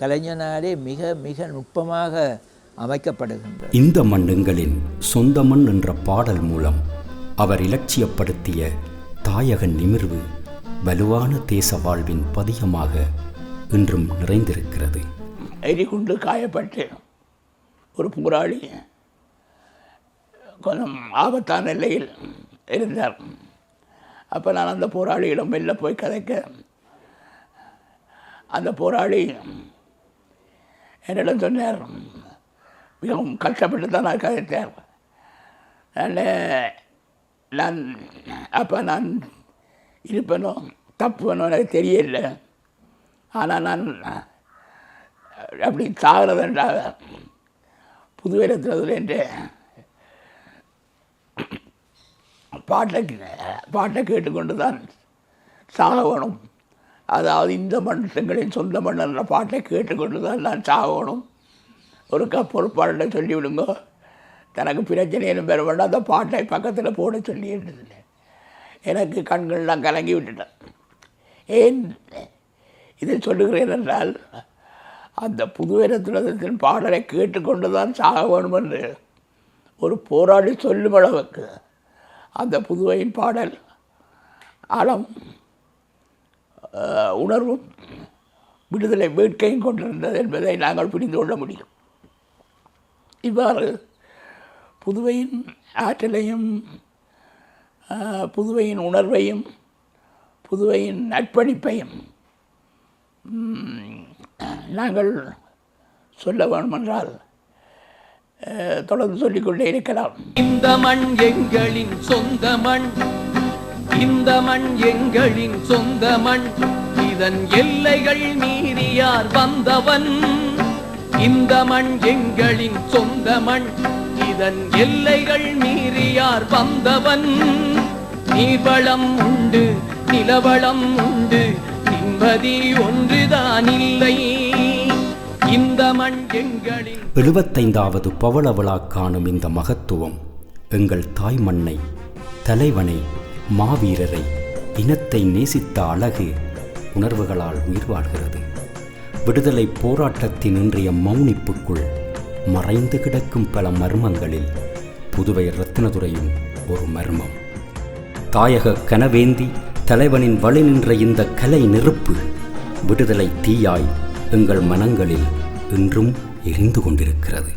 கலைஞனாலே மிக மிக நுட்பமாக அமைக்கப்படுகின்றது. இந்த மண்ணுங்களின் சொந்த மண் என்ற பாடல் மூலம் அவர் இலட்சியப்படுத்திய தாயக நிமிர்வு வலுவான தேச வாழ்வின் பதியமாக இன்றும் நிறைந்திருக்கிறது. எரிகுண்டு காயப்பட்டு ஒரு போராளி கொஞ்சம் ஆபத்தான நிலையில் இருந்தார். அப்போ நான் அந்த போராளியிடம் வெளில போய் கதைக்க அந்த போராளி என்னிடம் சொன்னார், மிகவும் கஷ்டப்பட்டு தான் நான் கதைத்தார். நான் அப்போ நான் இருப்பேனோ தப்புவேனோ எனக்கு தெரியல. ஆனால் நான் அப்படி சாகிறதுன்றாக புதுவரத்தில் என்று பாட்டை கேட்டுக்கொண்டு தான் சாக வேணும். அதாவது இந்த மண் செங்கலின் சொந்த மண் என்ற பாட்டை கேட்டுக்கொண்டு தான் நான் சாகணும். ஒரு பொறுப்பாளர்கிட்ட சொல்லிவிடுங்க, தனக்கு பிரச்சனையும் பெற வேண்டாம், அந்த பாட்டை பக்கத்தில் போட சொல்லிட்டு எனக்கு கண்கள்லாம் கலங்கி விட்டுட்டேன். ஏன் இதை சொல்லுகிறேன் என்றால், அந்த புதுவரத்தின் பாடலை கேட்டுக்கொண்டு தான் சாக வேணும் என்று ஒரு போராளி சொல்லும் அளவுக்கு அந்த புதுவையின் பாடல் ஆழம், உணர்வும், விடுதலை வேட்கையும் கொண்டிருந்தது என்பதை நாங்கள் புரிந்து கொள்ள முடியும். இவ்வாறு புதுவையின் ஆற்றலையும் புதுவையின் உணர்வையும் புதுவையின் அர்ப்பணிப்பையும் நாங்கள் சொல்ல வேண்டுமென்றால் தொடர்ந்து சொல்லிக்கொண்டே இருக்கலாம். இந்த மண் எங்களின் சொந்த மண், இந்த மண் எங்களின் சொந்த மண், இதன் எல்லைகள் மீறியார் வந்தவன். இந்த மண் எங்களின் சொந்த மண், இதன் எல்லைகள் மீறியார் வந்தவன். நீர்வளம் உண்டு, நிலவளம் உண்டு, நிம்மதி ஒன்றுதான் இல்லை. இந்த மண் எங்களின் 75வது பவள விழா காணும் இந்த மகத்துவம் எங்கள் தாய் மண்ணை, தலைவனை, மாவீரரை, இனத்தை நேசித்த அழகு உணர்வுகளால் உயிர் வாழ்கிறது. விடுதலை போராட்டத்தின் இன்றைய மௌனிப்புக்குள் மறைந்து கிடக்கும் பல மர்மங்களில் புதுவை ரத்தினதுரையும் ஒரு மர்மம். தாயக கனவேந்தி தலைவனின் வழி நின்ற இந்த கலை நெருப்பு விடுதலை தீயாய் எங்கள் மனங்களில் இன்றும் எரிந்து கொண்டிருக்கிறது.